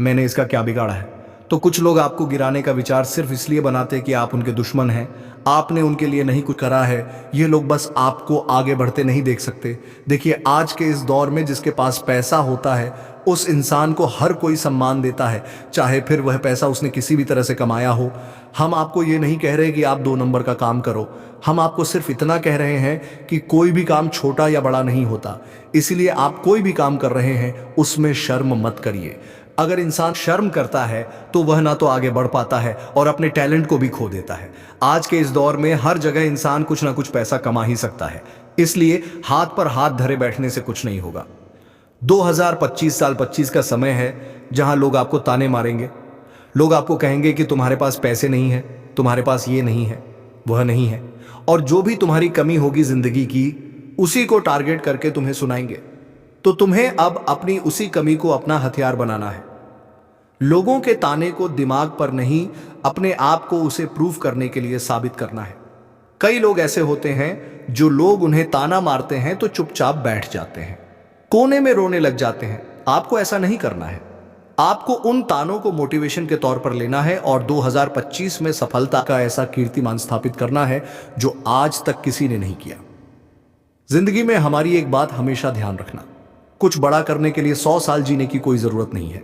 मैंने इसका क्या बिगाड़ा है? तो कुछ लोग आपको गिराने का विचार सिर्फ इसलिए बनाते कि आप उनके दुश्मन हैं, आपने उनके लिए नहीं कुछ करा है। ये लोग बस आपको आगे बढ़ते नहीं देख सकते। देखिए, आज के इस दौर में जिसके पास पैसा होता है, उस इंसान को हर कोई सम्मान देता है, चाहे फिर वह पैसा उसने किसी भी तरह से कमाया हो। हम आपको ये नहीं कह रहे कि आप 2 नंबर का काम करो, हम आपको सिर्फ इतना कह रहे हैं कि कोई भी काम छोटा या बड़ा नहीं होता। इसलिए आप कोई भी काम कर रहे हैं उसमें शर्म मत करिए। अगर इंसान शर्म करता है तो वह ना तो आगे बढ़ पाता है और अपने टैलेंट को भी खो देता है। आज के इस दौर में हर जगह इंसान कुछ ना कुछ पैसा कमा ही सकता है, इसलिए हाथ पर हाथ धरे बैठने से कुछ नहीं होगा। 2025 साल 25 का समय है जहां लोग आपको ताने मारेंगे। लोग आपको कहेंगे कि तुम्हारे पास पैसे नहीं है, तुम्हारे पास ये नहीं है, वह नहीं है, और जो भी तुम्हारी कमी होगी जिंदगी की, उसी को टारगेट करके तुम्हें सुनाएंगे। तो तुम्हें अब अपनी उसी कमी को अपना हथियार बनाना है। लोगों के ताने को दिमाग पर नहीं, अपने आप को उसे प्रूव करने के लिए साबित करना है। कई लोग ऐसे होते हैं जो लोग उन्हें ताना मारते हैं तो चुपचाप बैठ जाते हैं, कोने में रोने लग जाते हैं। आपको ऐसा नहीं करना है। आपको उन तानों को मोटिवेशन के तौर पर लेना है और 2025 में सफलता का ऐसा कीर्तिमान स्थापित करना है जो आज तक किसी ने नहीं किया। जिंदगी में हमारी एक बात हमेशा ध्यान रखना, कुछ बड़ा करने के लिए 100 साल जीने की कोई जरूरत नहीं है।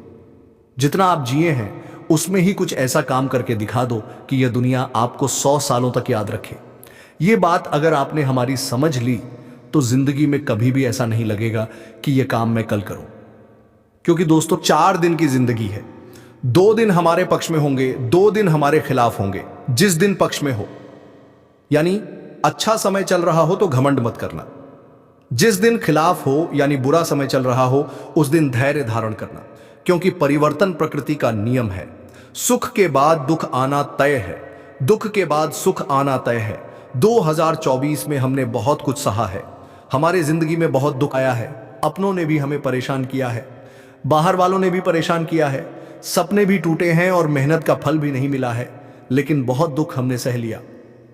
जितना आप जिए हैं उसमें ही कुछ ऐसा काम करके दिखा दो कि यह दुनिया आपको 100 सालों तक याद रखे। यह बात अगर आपने हमारी समझ ली तो जिंदगी में कभी भी ऐसा नहीं लगेगा कि यह काम मैं कल करूं। क्योंकि दोस्तों, 4 दिन की जिंदगी है। 2 दिन हमारे पक्ष में होंगे, 2 दिन हमारे खिलाफ होंगे। जिस दिन पक्ष में हो, यानी अच्छा समय चल रहा हो तो घमंड मत करना। जिस दिन खिलाफ हो यानी बुरा समय चल रहा हो उस दिन धैर्य धारण करना, क्योंकि परिवर्तन प्रकृति का नियम है। सुख के बाद दुख आना तय है, दुख के बाद सुख आना तय है। 2024 में हमने बहुत कुछ सहा है। हमारे जिंदगी में बहुत दुख आया है, अपनों ने भी हमें परेशान किया है, बाहर वालों ने भी परेशान किया है, सपने भी टूटे हैं और मेहनत का फल भी नहीं मिला है, लेकिन बहुत दुख हमने सह लिया।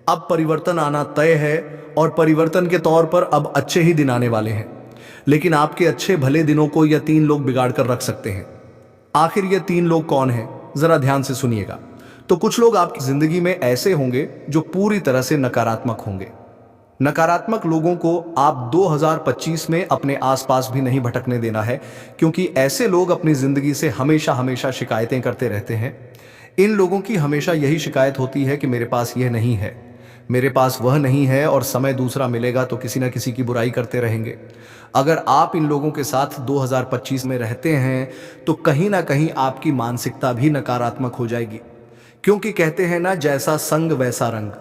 अब परिवर्तन आना तय है और परिवर्तन के तौर पर अब अच्छे ही दिन आने वाले हैं। लेकिन आपके अच्छे भले दिनों को यह 3 लोग बिगाड़ कर रख सकते हैं। आखिर ये 3 लोग कौन हैं, जरा ध्यान से सुनिएगा। तो कुछ लोग आपकी जिंदगी में ऐसे होंगे जो पूरी तरह से नकारात्मक होंगे। नकारात्मक लोगों को आप 2025 में अपने आसपास भी नहीं भटकने देना है, क्योंकि ऐसे लोग अपनी जिंदगी से हमेशा हमेशा शिकायतें करते रहते हैं। इन लोगों की हमेशा यही शिकायत होती है कि मेरे पास यह नहीं है, मेरे पास वह नहीं है, और समय दूसरा मिलेगा तो किसी न किसी की बुराई करते रहेंगे। अगर आप इन लोगों के साथ 2025 में रहते हैं तो कहीं ना कहीं आपकी मानसिकता भी नकारात्मक हो जाएगी, क्योंकि कहते हैं ना, जैसा संग वैसा रंग।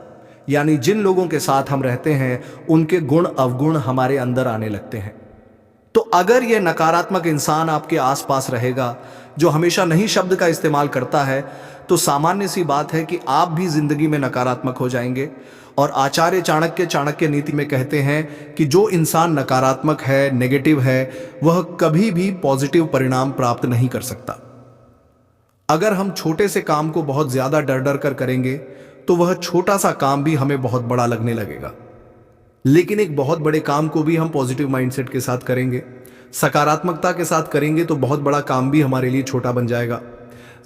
यानी जिन लोगों के साथ हम रहते हैं उनके गुण अवगुण हमारे अंदर आने लगते हैं। तो अगर यह नकारात्मक इंसान आपके आसपास रहेगा जो हमेशा नहीं शब्द का इस्तेमाल करता है, तो सामान्य सी बात है कि आप भी जिंदगी में नकारात्मक हो जाएंगे। और आचार्य चाणक्य नीति में कहते हैं कि जो इंसान नकारात्मक है, नेगेटिव है, वह कभी भी पॉजिटिव परिणाम प्राप्त नहीं कर सकता। अगर हम छोटे से काम को बहुत ज्यादा डर डर कर करेंगे तो वह छोटा सा काम भी हमें बहुत बड़ा लगने लगेगा। लेकिन एक बहुत बड़े काम को भी हम पॉजिटिव माइंडसेट के साथ करेंगे, सकारात्मकता के साथ करेंगे, तो बहुत बड़ा काम भी हमारे लिए छोटा बन जाएगा।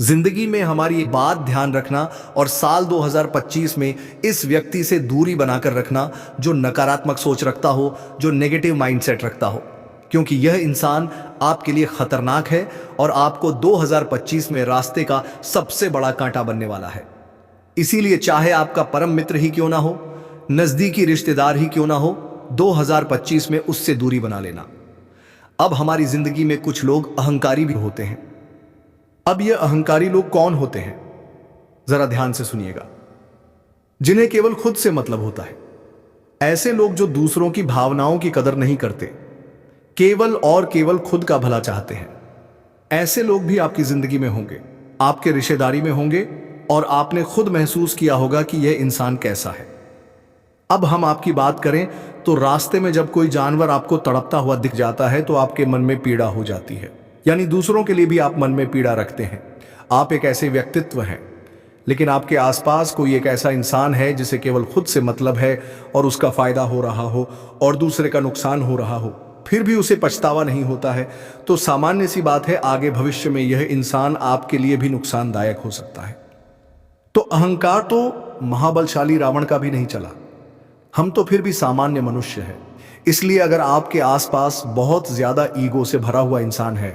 जिंदगी में हमारी एक बात ध्यान रखना और साल 2025 में इस व्यक्ति से दूरी बनाकर रखना जो नकारात्मक सोच रखता हो, जो नेगेटिव माइंडसेट रखता हो, क्योंकि यह इंसान आपके लिए खतरनाक है और आपको 2025 में रास्ते का सबसे बड़ा कांटा बनने वाला है। इसीलिए चाहे आपका परम मित्र ही क्यों ना हो, नजदीकी रिश्तेदार ही क्यों ना हो, 2025 में उससे दूरी बना लेना। अब हमारी जिंदगी में कुछ लोग अहंकारी भी होते हैं। अब ये अहंकारी लोग कौन होते हैं, जरा ध्यान से सुनिएगा। जिन्हें केवल खुद से मतलब होता है। ऐसे लोग जो दूसरों की भावनाओं की कदर नहीं करते, केवल और केवल खुद का भला चाहते हैं। ऐसे लोग भी आपकी जिंदगी में होंगे, आपके रिश्तेदारी में होंगे, और आपने खुद महसूस किया होगा कि यह इंसान कैसा है। अब हम आपकी बात करें तो रास्ते में जब कोई जानवर आपको तड़पता हुआ दिख जाता है तो आपके मन में पीड़ा हो जाती है। यानी दूसरों के लिए भी आप मन में पीड़ा रखते हैं। आप एक ऐसे व्यक्तित्व हैं, लेकिन आपके आसपास कोई एक ऐसा इंसान है जिसे केवल खुद से मतलब है और उसका फायदा हो रहा हो और दूसरे का नुकसान हो रहा हो, फिर भी उसे पछतावा नहीं होता है, तो सामान्य सी बात है आगे भविष्य में यह इंसान आपके लिए भी नुकसानदायक हो सकता है। तो अहंकार तो महाबलशाली रावण का भी नहीं चला, हम तो फिर भी सामान्य मनुष्य हैं। इसलिए अगर आपके आसपास बहुत ज्यादा ईगो से भरा हुआ इंसान है,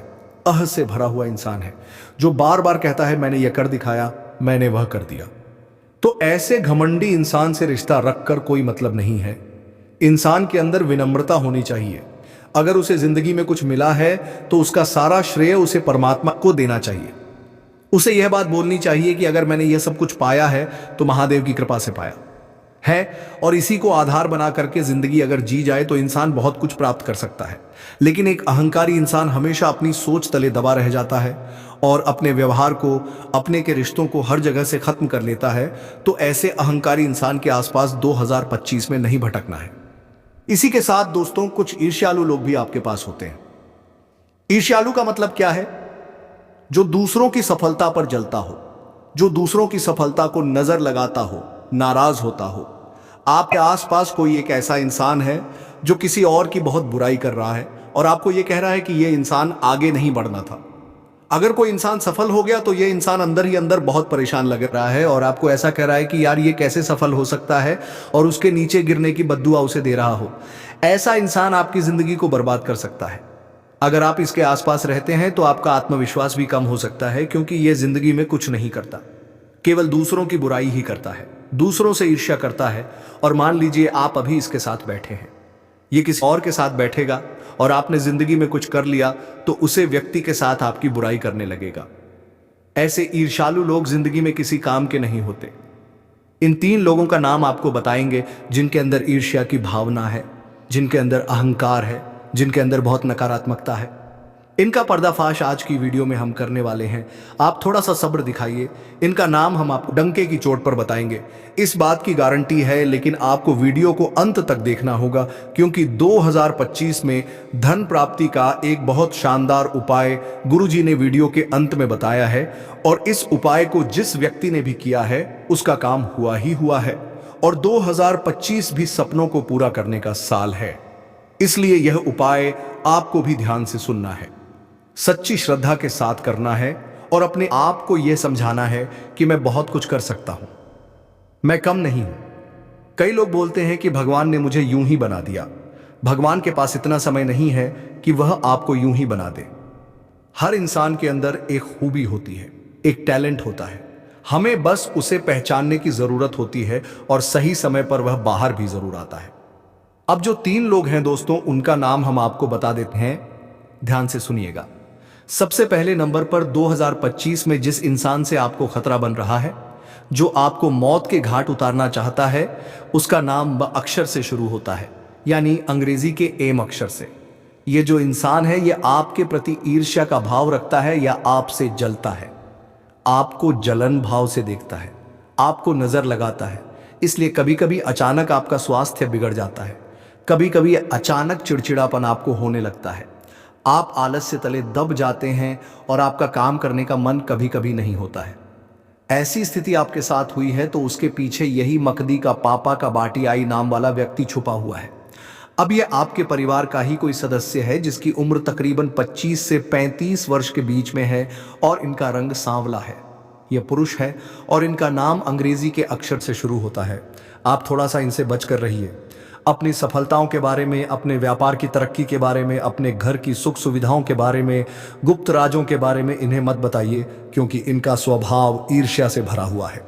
अह से भरा हुआ इंसान है, जो बार बार कहता है मैंने यह कर दिखाया, मैंने वह कर दिया, तो ऐसे घमंडी इंसान से रिश्ता रखकर कोई मतलब नहीं है। इंसान के अंदर विनम्रता होनी चाहिए। अगर उसे जिंदगी में कुछ मिला है तो उसका सारा श्रेय उसे परमात्मा को देना चाहिए। उसे यह बात बोलनी चाहिए कि अगर मैंने यह सब कुछ पाया है तो महादेव की कृपा से पाया है, और इसी को आधार बना करके जिंदगी अगर जी जाए तो इंसान बहुत कुछ प्राप्त कर सकता है। लेकिन एक अहंकारी इंसान हमेशा अपनी सोच तले दबा रह जाता है और अपने व्यवहार को, अपने के रिश्तों को हर जगह से खत्म कर लेता है। तो ऐसे अहंकारी इंसान के आसपास 2025 में नहीं भटकना है। इसी के साथ दोस्तों, कुछ ईर्ष्यालु लोग भी आपके पास होते हैं। ईर्ष्यालु का मतलब क्या है? जो दूसरों की सफलता पर जलता हो, जो दूसरों की सफलता को नजर लगाता हो, नाराज होता हो। आपके आसपास कोई एक ऐसा इंसान है जो किसी और की बहुत बुराई कर रहा है और आपको यह कह रहा है कि यह इंसान आगे नहीं बढ़ना था। अगर कोई इंसान सफल हो गया तो यह इंसान अंदर ही अंदर बहुत परेशान लग रहा है और आपको ऐसा कह रहा है कि यार ये कैसे सफल हो सकता है, और उसके नीचे गिरने की बद्दुआ उसे दे रहा हो। ऐसा इंसान आपकी जिंदगी को बर्बाद कर सकता है। अगर आप इसके आसपास रहते हैं तो आपका आत्मविश्वास भी कम हो सकता है, क्योंकि यह जिंदगी में कुछ नहीं करता, केवल दूसरों की बुराई ही करता है, दूसरों से ईर्ष्या करता है। और मान लीजिए आप अभी इसके साथ बैठे हैं, ये किसी और के साथ बैठेगा और आपने जिंदगी में कुछ कर लिया तो उसे व्यक्ति के साथ आपकी बुराई करने लगेगा। ऐसे ईर्ष्यालु लोग जिंदगी में किसी काम के नहीं होते। इन 3 लोगों का नाम आपको बताएंगे जिनके अंदर ईर्ष्या की भावना है, जिनके अंदर अहंकार है, जिनके अंदर बहुत नकारात्मकता है। इनका पर्दाफाश आज की वीडियो में हम करने वाले हैं। आप थोड़ा सा सब्र दिखाइए। इनका नाम हम आपको डंके की चोट पर बताएंगे, इस बात की गारंटी है। लेकिन आपको वीडियो को अंत तक देखना होगा, क्योंकि 2025 में धन प्राप्ति का एक बहुत शानदार उपाय गुरुजी ने वीडियो के अंत में बताया है। और इस उपाय को जिस व्यक्ति ने भी किया है उसका काम हुआ ही हुआ है। और 2025 भी सपनों को पूरा करने का साल है, इसलिए यह उपाय आपको भी ध्यान से सुनना है, सच्ची श्रद्धा के साथ करना है और अपने आप को यह समझाना है कि मैं बहुत कुछ कर सकता हूं, मैं कम नहीं हूं। कई लोग बोलते हैं कि भगवान ने मुझे यूं ही बना दिया। भगवान के पास इतना समय नहीं है कि वह आपको यूं ही बना दे। हर इंसान के अंदर एक खूबी होती है, एक टैलेंट होता है। हमें बस उसे पहचानने की जरूरत होती है और सही समय पर वह बाहर भी जरूर आता है। अब जो 3 लोग हैं दोस्तों, उनका नाम हम आपको बता देते हैं, ध्यान से सुनिएगा। सबसे पहले नंबर पर 2025 में जिस इंसान से आपको खतरा बन रहा है, जो आपको मौत के घाट उतारना चाहता है, उसका नाम ब अक्षर से शुरू होता है, यानी अंग्रेजी के एम अक्षर से। ये जो इंसान है ये आपके प्रति ईर्ष्या का भाव रखता है या आपसे जलता है, आपको जलन भाव से देखता है, आपको नजर लगाता है। इसलिए कभी कभी अचानक आपका स्वास्थ्य बिगड़ जाता है, कभी कभी अचानक चिड़चिड़ापन आपको होने लगता है, आप आलस्य तले दब जाते हैं और आपका काम करने का मन कभी कभी नहीं होता है। ऐसी स्थिति आपके साथ हुई है तो उसके पीछे यही मकदी का पापा का बाटी आई नाम वाला व्यक्ति छुपा हुआ है। अब यह आपके परिवार का ही कोई सदस्य है जिसकी उम्र तकरीबन 25 से 35 वर्ष के बीच में है और इनका रंग सांवला है। यह पुरुष है और इनका नाम अंग्रेजी के अक्षर से शुरू होता है। आप थोड़ा सा इनसे बचकर रहिए। अपनी सफलताओं के बारे में, अपने व्यापार की तरक्की के बारे में, अपने घर की सुख सुविधाओं के बारे में, गुप्त राजों के बारे में इन्हें मत बताइए, क्योंकि इनका स्वभाव ईर्ष्या से भरा हुआ है।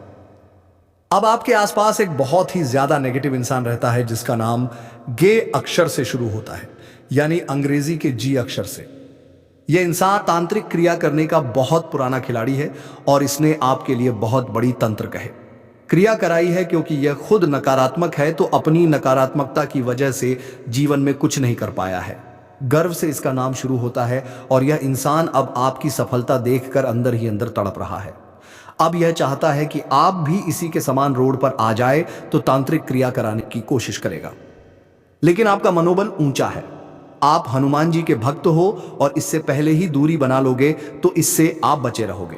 अब आपके आसपास एक बहुत ही ज्यादा नेगेटिव इंसान रहता है जिसका नाम गे अक्षर से शुरू होता है, यानी अंग्रेजी के जी अक्षर से। यह इंसान तांत्रिक क्रिया करने का बहुत पुराना खिलाड़ी है और इसने आपके लिए बहुत बड़ी तंत्र कहे क्रिया कराई है, क्योंकि यह खुद नकारात्मक है तो अपनी नकारात्मकता की वजह से जीवन में कुछ नहीं कर पाया है। गर्व से इसका नाम शुरू होता है और यह इंसान अब आपकी सफलता देखकर अंदर ही अंदर तड़प रहा है। अब यह चाहता है कि आप भी इसी के समान रोड पर आ जाए तो तांत्रिक क्रिया कराने की कोशिश करेगा। लेकिन आपका मनोबल ऊंचा है, आप हनुमान जी के भक्त हो और इससे पहले ही दूरी बना लोगे तो इससे आप बचे रहोगे।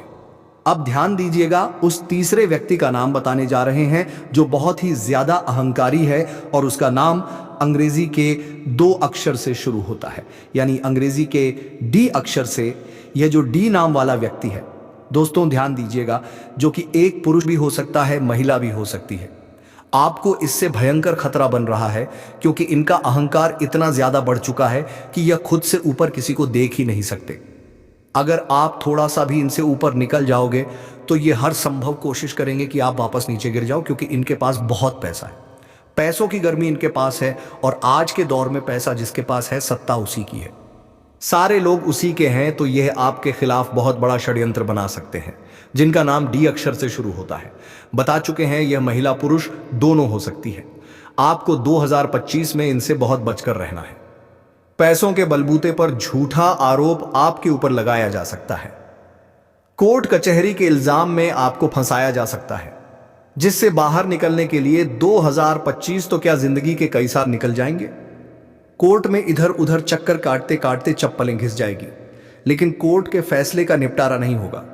अब ध्यान दीजिएगा, उस तीसरे व्यक्ति का नाम बताने जा रहे हैं जो बहुत ही ज्यादा अहंकारी है और उसका नाम अंग्रेजी के 2 अक्षर से शुरू होता है, यानी अंग्रेजी के डी अक्षर से। यह जो डी नाम वाला व्यक्ति है दोस्तों, ध्यान दीजिएगा, जो कि एक पुरुष भी हो सकता है, महिला भी हो सकती है। आपको इससे भयंकर खतरा बन रहा है, क्योंकि इनका अहंकार इतना ज्यादा बढ़ चुका है कि यह खुद से ऊपर किसी को देख ही नहीं सकते। अगर आप थोड़ा सा भी इनसे ऊपर निकल जाओगे तो ये हर संभव कोशिश करेंगे कि आप वापस नीचे गिर जाओ, क्योंकि इनके पास बहुत पैसा है, पैसों की गर्मी इनके पास है। और आज के दौर में पैसा जिसके पास है, सत्ता उसी की है, सारे लोग उसी के हैं। तो यह आपके खिलाफ बहुत बड़ा षड्यंत्र बना सकते हैं। जिनका नाम डी अक्षर से शुरू होता है, बता चुके हैं, यह महिला पुरुष दोनों हो सकती है। आपको 2025 में इनसे बहुत बचकर रहना है। पैसों के बलबूते पर झूठा आरोप आपके ऊपर लगाया जा सकता है, कोर्ट कचहरी के इल्जाम में आपको फंसाया जा सकता है, जिससे बाहर निकलने के लिए 2025 तो क्या जिंदगी के कई साल निकल जाएंगे। कोर्ट में इधर उधर चक्कर काटते काटते चप्पलें घिस जाएगी, लेकिन कोर्ट के फैसले का निपटारा नहीं होगा।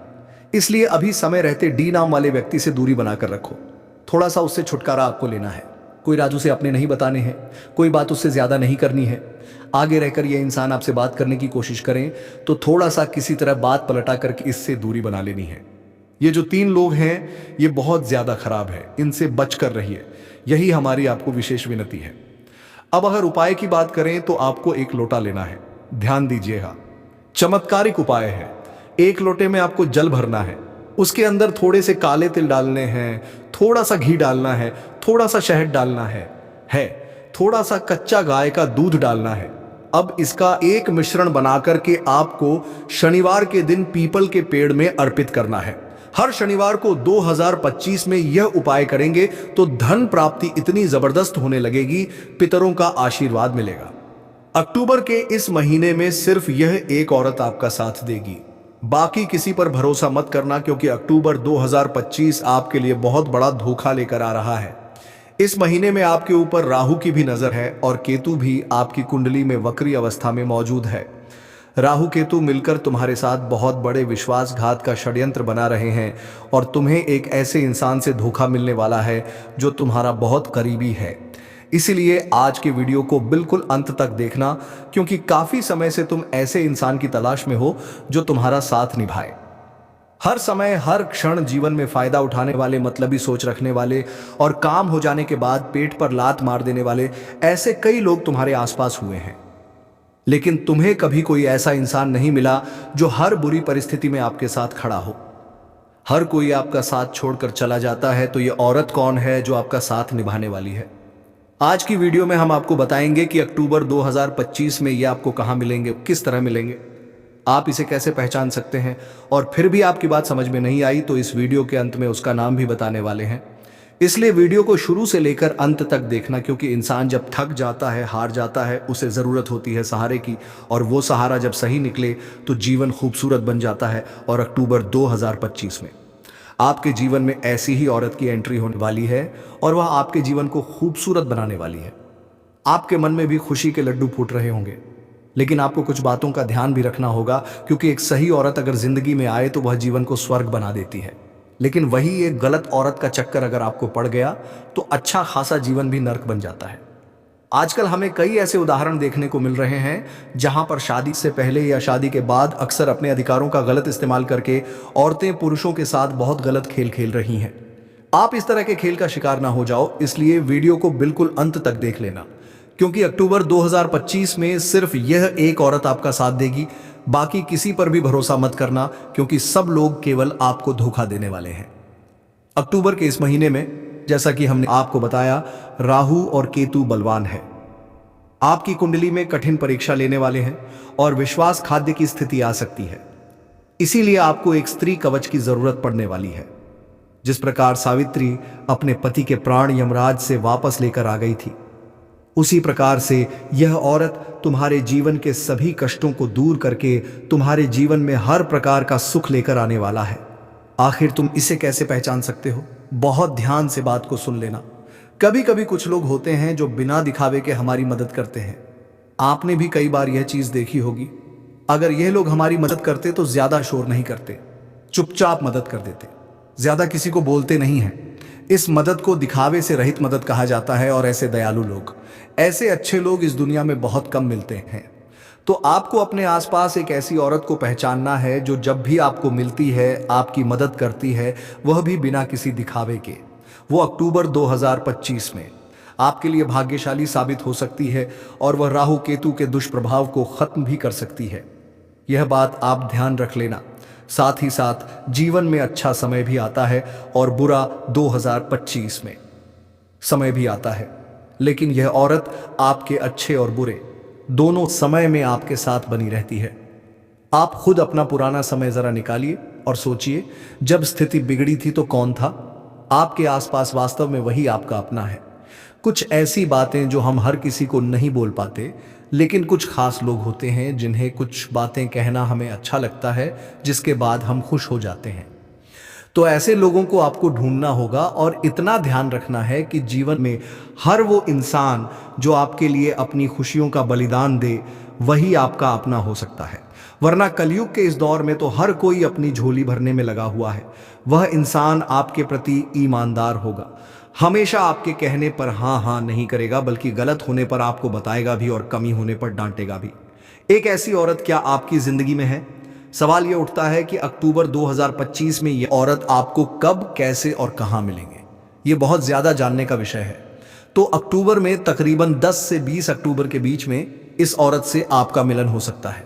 इसलिए अभी समय रहते डी नाम वाले व्यक्ति से दूरी बनाकर रखो। थोड़ा सा उससे छुटकारा आपको लेना है। कोई राज उसे अपने नहीं बताने हैं, कोई बात उससे ज्यादा नहीं करनी है। आगे रहकर यह इंसान आपसे बात करने की कोशिश करें तो थोड़ा सा किसी तरह बात पलटा करके इससे दूरी बना लेनी है। ये जो 3 लोग हैं ये बहुत ज्यादा खराब है, इनसे बचकर रहिए, यही हमारी आपको विशेष विनती है। अब अगर उपाय की बात करें तो आपको एक लोटा लेना है। ध्यान दीजिएगा, चमत्कारिक उपाय है। एक लोटे में आपको जल भरना है, उसके अंदर थोड़े से काले तिल डालने हैं, थोड़ा सा घी डालना है, थोड़ा सा शहद डालना है, थोड़ा सा कच्चा गाय का दूध डालना है। अब इसका एक मिश्रण बनाकर के आपको शनिवार के दिन पीपल के पेड़ में अर्पित करना है। हर शनिवार को 2025 में यह उपाय करेंगे तो धन प्राप्ति इतनी जबरदस्त होने लगेगी, पितरों का आशीर्वाद मिलेगा। अक्टूबर के इस महीने में सिर्फ यह एक औरत आपका साथ देगी, बाकी किसी पर भरोसा मत करना, क्योंकि अक्टूबर 2025 आपके लिए बहुत बड़ा धोखा लेकर आ रहा है। इस महीने में आपके ऊपर राहु की भी नजर है और केतु भी आपकी कुंडली में वक्री अवस्था में मौजूद है। राहु केतु मिलकर तुम्हारे साथ बहुत बड़े विश्वासघात का षड्यंत्र बना रहे हैं और तुम्हें एक ऐसे इंसान से धोखा मिलने वाला है जो तुम्हारा बहुत करीबी है। इसीलिए आज के वीडियो को बिल्कुल अंत तक देखना, क्योंकि काफी समय से तुम ऐसे इंसान की तलाश में हो जो तुम्हारा साथ निभाए। हर समय हर क्षण जीवन में फायदा उठाने वाले, मतलबी सोच रखने वाले और काम हो जाने के बाद पेट पर लात मार देने वाले ऐसे कई लोग तुम्हारे आसपास हुए हैं, लेकिन तुम्हें कभी कोई ऐसा इंसान नहीं मिला जो हर बुरी परिस्थिति में आपके साथ खड़ा हो। हर कोई आपका साथ छोड़कर चला जाता है, तो ये औरत कौन है जो आपका साथ निभाने वाली है? आज की वीडियो में हम आपको बताएंगे कि अक्टूबर 2025 में ये आपको कहां मिलेंगे, किस तरह मिलेंगे, आप इसे कैसे पहचान सकते हैं। और फिर भी आपकी बात समझ में नहीं आई तो इस वीडियो के अंत में उसका नाम भी बताने वाले हैं। इसलिए वीडियो को शुरू से लेकर अंत तक देखना, क्योंकि इंसान जब थक जाता है, हार जाता है, उसे ज़रूरत होती है सहारे की, और वो सहारा जब सही निकले तो जीवन खूबसूरत बन जाता है। और अक्टूबर 2025 में आपके जीवन में ऐसी ही औरत की एंट्री होने वाली है और वह आपके जीवन को खूबसूरत बनाने वाली है। आपके मन में भी खुशी के लड्डू फूट रहे होंगे, लेकिन आपको कुछ बातों का ध्यान भी रखना होगा, क्योंकि एक सही औरत अगर जिंदगी में आए तो वह जीवन को स्वर्ग बना देती है, लेकिन वही एक गलत औरत का चक्कर अगर आपको पड़ गया तो अच्छा खासा जीवन भी नर्क बन जाता है। आजकल हमें कई ऐसे उदाहरण देखने को मिल रहे हैं जहां पर शादी से पहले या शादी के बाद अक्सर अपने अधिकारों का गलत इस्तेमाल करके औरतें पुरुषों के साथ बहुत गलत खेल खेल रही हैं। आप इस तरह के खेल का शिकार ना हो जाओ, इसलिए वीडियो को बिल्कुल अंत तक देख लेना, क्योंकि अक्टूबर 2025 में सिर्फ यह एक औरत आपका साथ देगी, बाकी किसी पर भी भरोसा मत करना, क्योंकि सब लोग केवल आपको धोखा देने वाले हैं। अक्टूबर के इस महीने में, जैसा कि हमने आपको बताया, राहु और केतु बलवान है, आपकी कुंडली में कठिन परीक्षा लेने वाले हैं और विश्वास खाद्य की स्थिति आ सकती है। इसीलिए आपको एक स्त्री कवच की जरूरत पड़ने वाली है। जिस प्रकार सावित्री अपने पति के प्राण यमराज से वापस लेकर आ गई थी, उसी प्रकार से यह औरत तुम्हारे जीवन के सभी कष्टों को दूर करके तुम्हारे जीवन में हर प्रकार का सुख लेकर आने वाला है। आखिर तुम इसे कैसे पहचान सकते हो? बहुत ध्यान से बात को सुन लेना। कभी कभी कुछ लोग होते हैं जो बिना दिखावे के हमारी मदद करते हैं। आपने भी कई बार यह चीज देखी होगी। अगर यह लोग हमारी मदद करते तो ज्यादा शोर नहीं करते, चुपचाप मदद कर देते, ज्यादा किसी को बोलते नहीं हैं। इस मदद को दिखावे से रहित मदद कहा जाता है और ऐसे दयालु लोग, ऐसे अच्छे लोग इस दुनिया में बहुत कम मिलते हैं। तो आपको अपने आसपास एक ऐसी औरत को पहचानना है जो जब भी आपको मिलती है, आपकी मदद करती है, वह भी बिना किसी दिखावे के। वो अक्टूबर 2025 में आपके लिए भाग्यशाली साबित हो सकती है और वह राहु केतु के दुष्प्रभाव को खत्म भी कर सकती है। यह बात आप ध्यान रख लेना। साथ ही साथ जीवन में अच्छा समय भी आता है और बुरा 2025 में समय भी आता है, लेकिन यह औरत आपके अच्छे और बुरे दोनों समय में आपके साथ बनी रहती है। आप खुद अपना पुराना समय जरा निकालिए और सोचिए, जब स्थिति बिगड़ी थी तो कौन था आपके आसपास? वास्तव में वही आपका अपना है। कुछ ऐसी बातें जो हम हर किसी को नहीं बोल पाते, लेकिन कुछ खास लोग होते हैं जिन्हें कुछ बातें कहना हमें अच्छा लगता है, जिसके बाद हम खुश हो जाते हैं। तो ऐसे लोगों को आपको ढूंढना होगा और इतना ध्यान रखना है कि जीवन में हर वो इंसान जो आपके लिए अपनी खुशियों का बलिदान दे, वही आपका अपना हो सकता है। वरना कलयुग के इस दौर में तो हर कोई अपनी झोली भरने में लगा हुआ है। वह इंसान आपके प्रति ईमानदार होगा, हमेशा आपके कहने पर हाँ हाँ नहीं करेगा, बल्कि गलत होने पर आपको बताएगा भी और कमी होने पर डांटेगा भी। एक ऐसी औरत क्या आपकी जिंदगी में है? सवाल यह उठता है कि अक्टूबर 2025 में यह औरत आपको कब, कैसे और कहां मिलेंगे। यह बहुत ज्यादा जानने का विषय है। तो अक्टूबर में तकरीबन 10 से 20 अक्टूबर के बीच में इस औरत से आपका मिलन हो सकता है।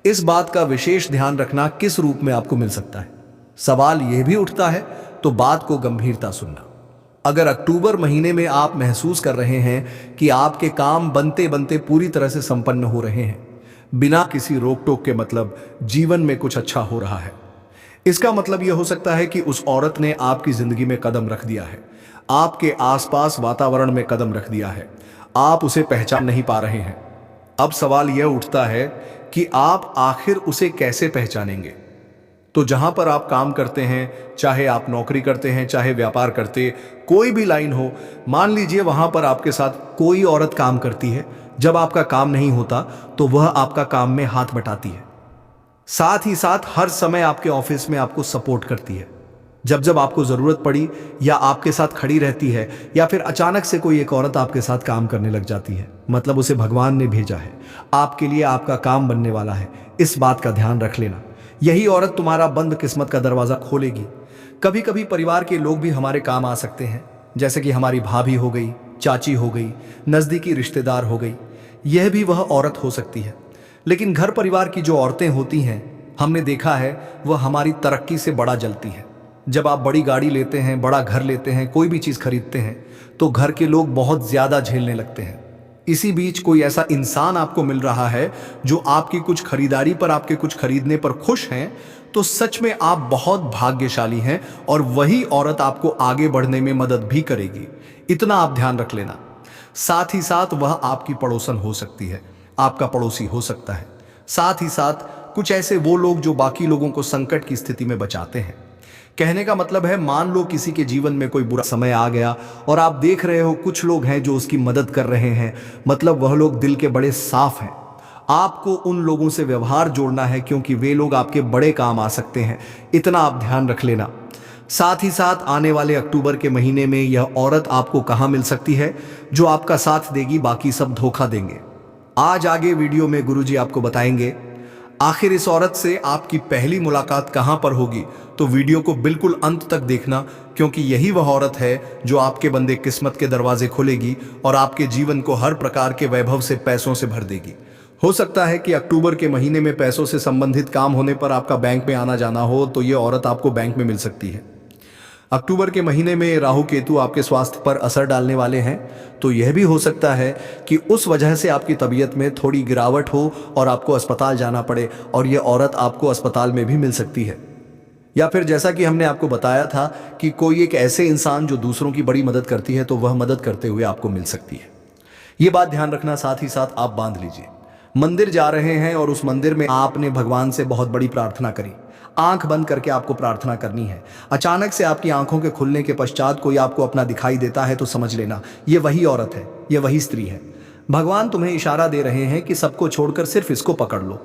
इस बात का विशेष ध्यान रखना किस रूप में आपको मिल सकता है। सवाल यह भी उठता है तो बात को गंभीरता सुनना। अगर अक्टूबर महीने में आप महसूस कर रहे हैं कि आपके काम बनते बनते पूरी तरह से संपन्न हो रहे हैं, बिना किसी रोक टोक के, मतलब जीवन में कुछ अच्छा हो रहा है, इसका मतलब यह हो सकता है कि उस औरत ने आपकी जिंदगी में कदम रख दिया है, आपके आसपास वातावरण में कदम रख दिया है, आप उसे पहचान नहीं पा रहे हैं। अब सवाल यह उठता है कि आप आखिर उसे कैसे पहचानेंगे। तो जहां पर आप काम करते हैं, चाहे आप नौकरी करते हैं, चाहे व्यापार करते, कोई भी लाइन हो, मान लीजिए वहां पर आपके साथ कोई औरत काम करती है। जब आपका काम नहीं होता तो वह आपका काम में हाथ बटाती है, साथ ही साथ हर समय आपके ऑफिस में आपको सपोर्ट करती है। जब जब आपको जरूरत पड़ी या आपके साथ खड़ी रहती है, या फिर अचानक से कोई एक औरत आपके साथ काम करने लग जाती है, मतलब उसे भगवान ने भेजा है, आपके लिए आपका काम बनने वाला है। इस बात का ध्यान रख लेना, यही औरत तुम्हारा बंद किस्मत का दरवाजा खोलेगी। कभी कभी परिवार के लोग भी हमारे काम आ सकते हैं, जैसे कि हमारी भाभी हो गई, चाची हो गई, नजदीकी रिश्तेदार हो गई, यह भी वह औरत हो सकती है। लेकिन घर परिवार की जो औरतें होती हैं, हमने देखा है वह हमारी तरक्की से बड़ा जलती हैं। जब आप बड़ी गाड़ी लेते हैं, बड़ा घर लेते हैं, कोई भी चीज़ खरीदते हैं, तो घर के लोग बहुत ज़्यादा झेलने लगते हैं। इसी बीच कोई ऐसा इंसान आपको मिल रहा है जो आपकी कुछ खरीदारी पर, आपके कुछ खरीदने पर खुश हैं, तो सच में आप बहुत भाग्यशाली हैं और वही औरत आपको आगे बढ़ने में मदद भी करेगी। इतना आप ध्यान रख लेना। साथ ही साथ वह आपकी पड़ोसन हो सकती है, आपका पड़ोसी हो सकता है। साथ ही साथ कुछ ऐसे वो लोग जो बाकी लोगों को संकट की स्थिति में बचाते हैं। कहने का मतलब है, मान लो किसी के जीवन में कोई बुरा समय आ गया और आप देख रहे हो कुछ लोग हैं जो उसकी मदद कर रहे हैं, मतलब वह लोग दिल के बड़े साफ हैं। आपको उन लोगों से व्यवहार जोड़ना है, क्योंकि वे लोग आपके बड़े काम आ सकते हैं। इतना आप ध्यान रख लेना। साथ ही साथ आने वाले अक्टूबर के महीने में यह औरत आपको कहां मिल सकती है जो आपका साथ देगी, बाकी सब धोखा देंगे। आज आगे वीडियो में गुरुजी आपको बताएंगे आखिर इस औरत से आपकी पहली मुलाकात कहां पर होगी। तो वीडियो को बिल्कुल अंत तक देखना, क्योंकि यही वह औरत है जो आपके बंदे किस्मत के दरवाजे खोलेगी और आपके जीवन को हर प्रकार के वैभव से, पैसों से भर देगी। हो सकता है कि अक्टूबर के महीने में पैसों से संबंधित काम होने पर आपका बैंक में आना जाना हो, तो ये औरत आपको बैंक में मिल सकती है। अक्टूबर के महीने में राहु केतु आपके स्वास्थ्य पर असर डालने वाले हैं, तो यह भी हो सकता है कि उस वजह से आपकी तबीयत में थोड़ी गिरावट हो और आपको अस्पताल जाना पड़े, और यह औरत आपको अस्पताल में भी मिल सकती है। या फिर जैसा कि हमने आपको बताया था कि कोई एक ऐसे इंसान जो दूसरों की बड़ी मदद करती है, तो वह मदद करते हुए आपको मिल सकती है। ये बात ध्यान रखना। साथ ही साथ आप बांध लीजिए, मंदिर जा रहे हैं और उस मंदिर में आपने भगवान से बहुत बड़ी प्रार्थना करी, आंख बंद करके आपको प्रार्थना करनी है। अचानक से आपकी आंखों के खुलने के पश्चात कोई आपको अपना दिखाई देता है, तो समझ लेना ये वही औरत है, ये वही स्त्री है। भगवान तुम्हें इशारा दे रहे हैं कि सबको छोड़कर सिर्फ इसको पकड़ लो,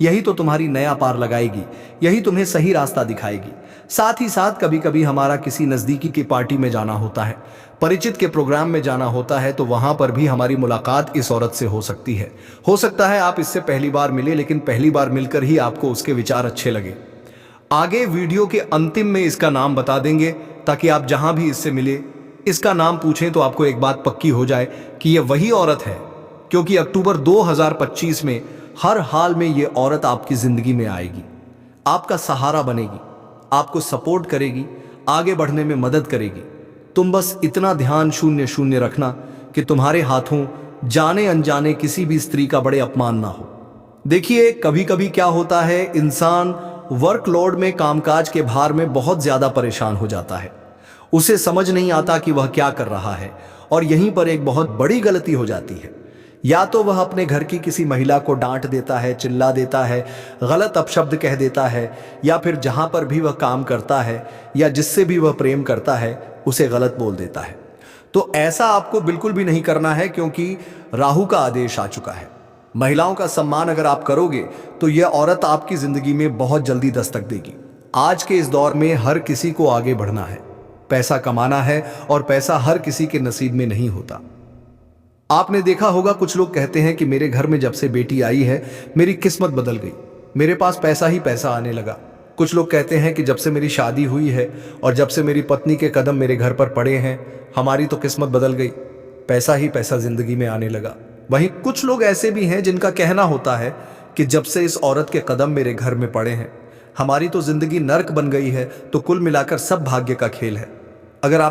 यही तो तुम्हारी नया पार लगाएगी, यही तुम्हें सही रास्ता दिखाएगी। साथ ही साथ कभी कभी हमारा किसी नज़दीकी की पार्टी में जाना होता है, परिचित के प्रोग्राम में जाना होता है, तो वहां पर भी हमारी मुलाकात इस औरत से हो सकती है। हो सकता है आप इससे पहली बार मिले, लेकिन पहली बार मिलकर ही आपको उसके विचार अच्छे लगे। आगे वीडियो के अंतिम में इसका नाम बता देंगे, ताकि आप जहां भी इससे मिले, इसका नाम पूछें तो आपको एक बात पक्की हो जाए कि यह वही औरत है, क्योंकि अक्टूबर 2025 में हर हाल में यह औरत आपकी जिंदगी में आएगी, आपका सहारा बनेगी, आपको सपोर्ट करेगी, आगे बढ़ने में मदद करेगी। तुम बस इतना ध्यान 0-0 रखना कि तुम्हारे हाथों जाने अनजाने किसी भी स्त्री का बड़े अपमान ना हो। देखिए, कभी कभी क्या होता है, इंसान वर्कलोड में, कामकाज के भार में बहुत ज्यादा परेशान हो जाता है, उसे समझ नहीं आता कि वह क्या कर रहा है, और यहीं पर एक बहुत बड़ी गलती हो जाती है। या तो वह अपने घर की किसी महिला को डांट देता है, चिल्ला देता है, गलत अपशब्द कह देता है, या फिर जहां पर भी वह काम करता है या जिससे भी वह प्रेम करता है उसे गलत बोल देता है। तो ऐसा आपको बिल्कुल भी नहीं करना है, क्योंकि राहु का आदेश आ चुका है। महिलाओं का सम्मान अगर आप करोगे तो यह औरत आपकी जिंदगी में बहुत जल्दी दस्तक देगी। आज के इस दौर में हर किसी को आगे बढ़ना है, पैसा कमाना है, और पैसा हर किसी के नसीब में नहीं होता। आपने देखा होगा, कुछ लोग कहते हैं कि मेरे घर में जब से बेटी आई है मेरी किस्मत बदल गई, मेरे पास पैसा ही पैसा आने लगा। कुछ लोग कहते हैं कि जब से मेरी शादी हुई है और जब से मेरी पत्नी के कदम मेरे घर पर पड़े हैं, हमारी तो किस्मत बदल गई, पैसा ही पैसा जिंदगी में आने लगा। वहीं कुछ लोग ऐसे भी हैं जिनका कहना होता है कि जब से इस औरत के कदम मेरे घर में पड़े हैं, हमारी तो जिंदगी नर्क बन गई है। तो कुल मिलाकर सब भाग्य का खेल है। अगर आप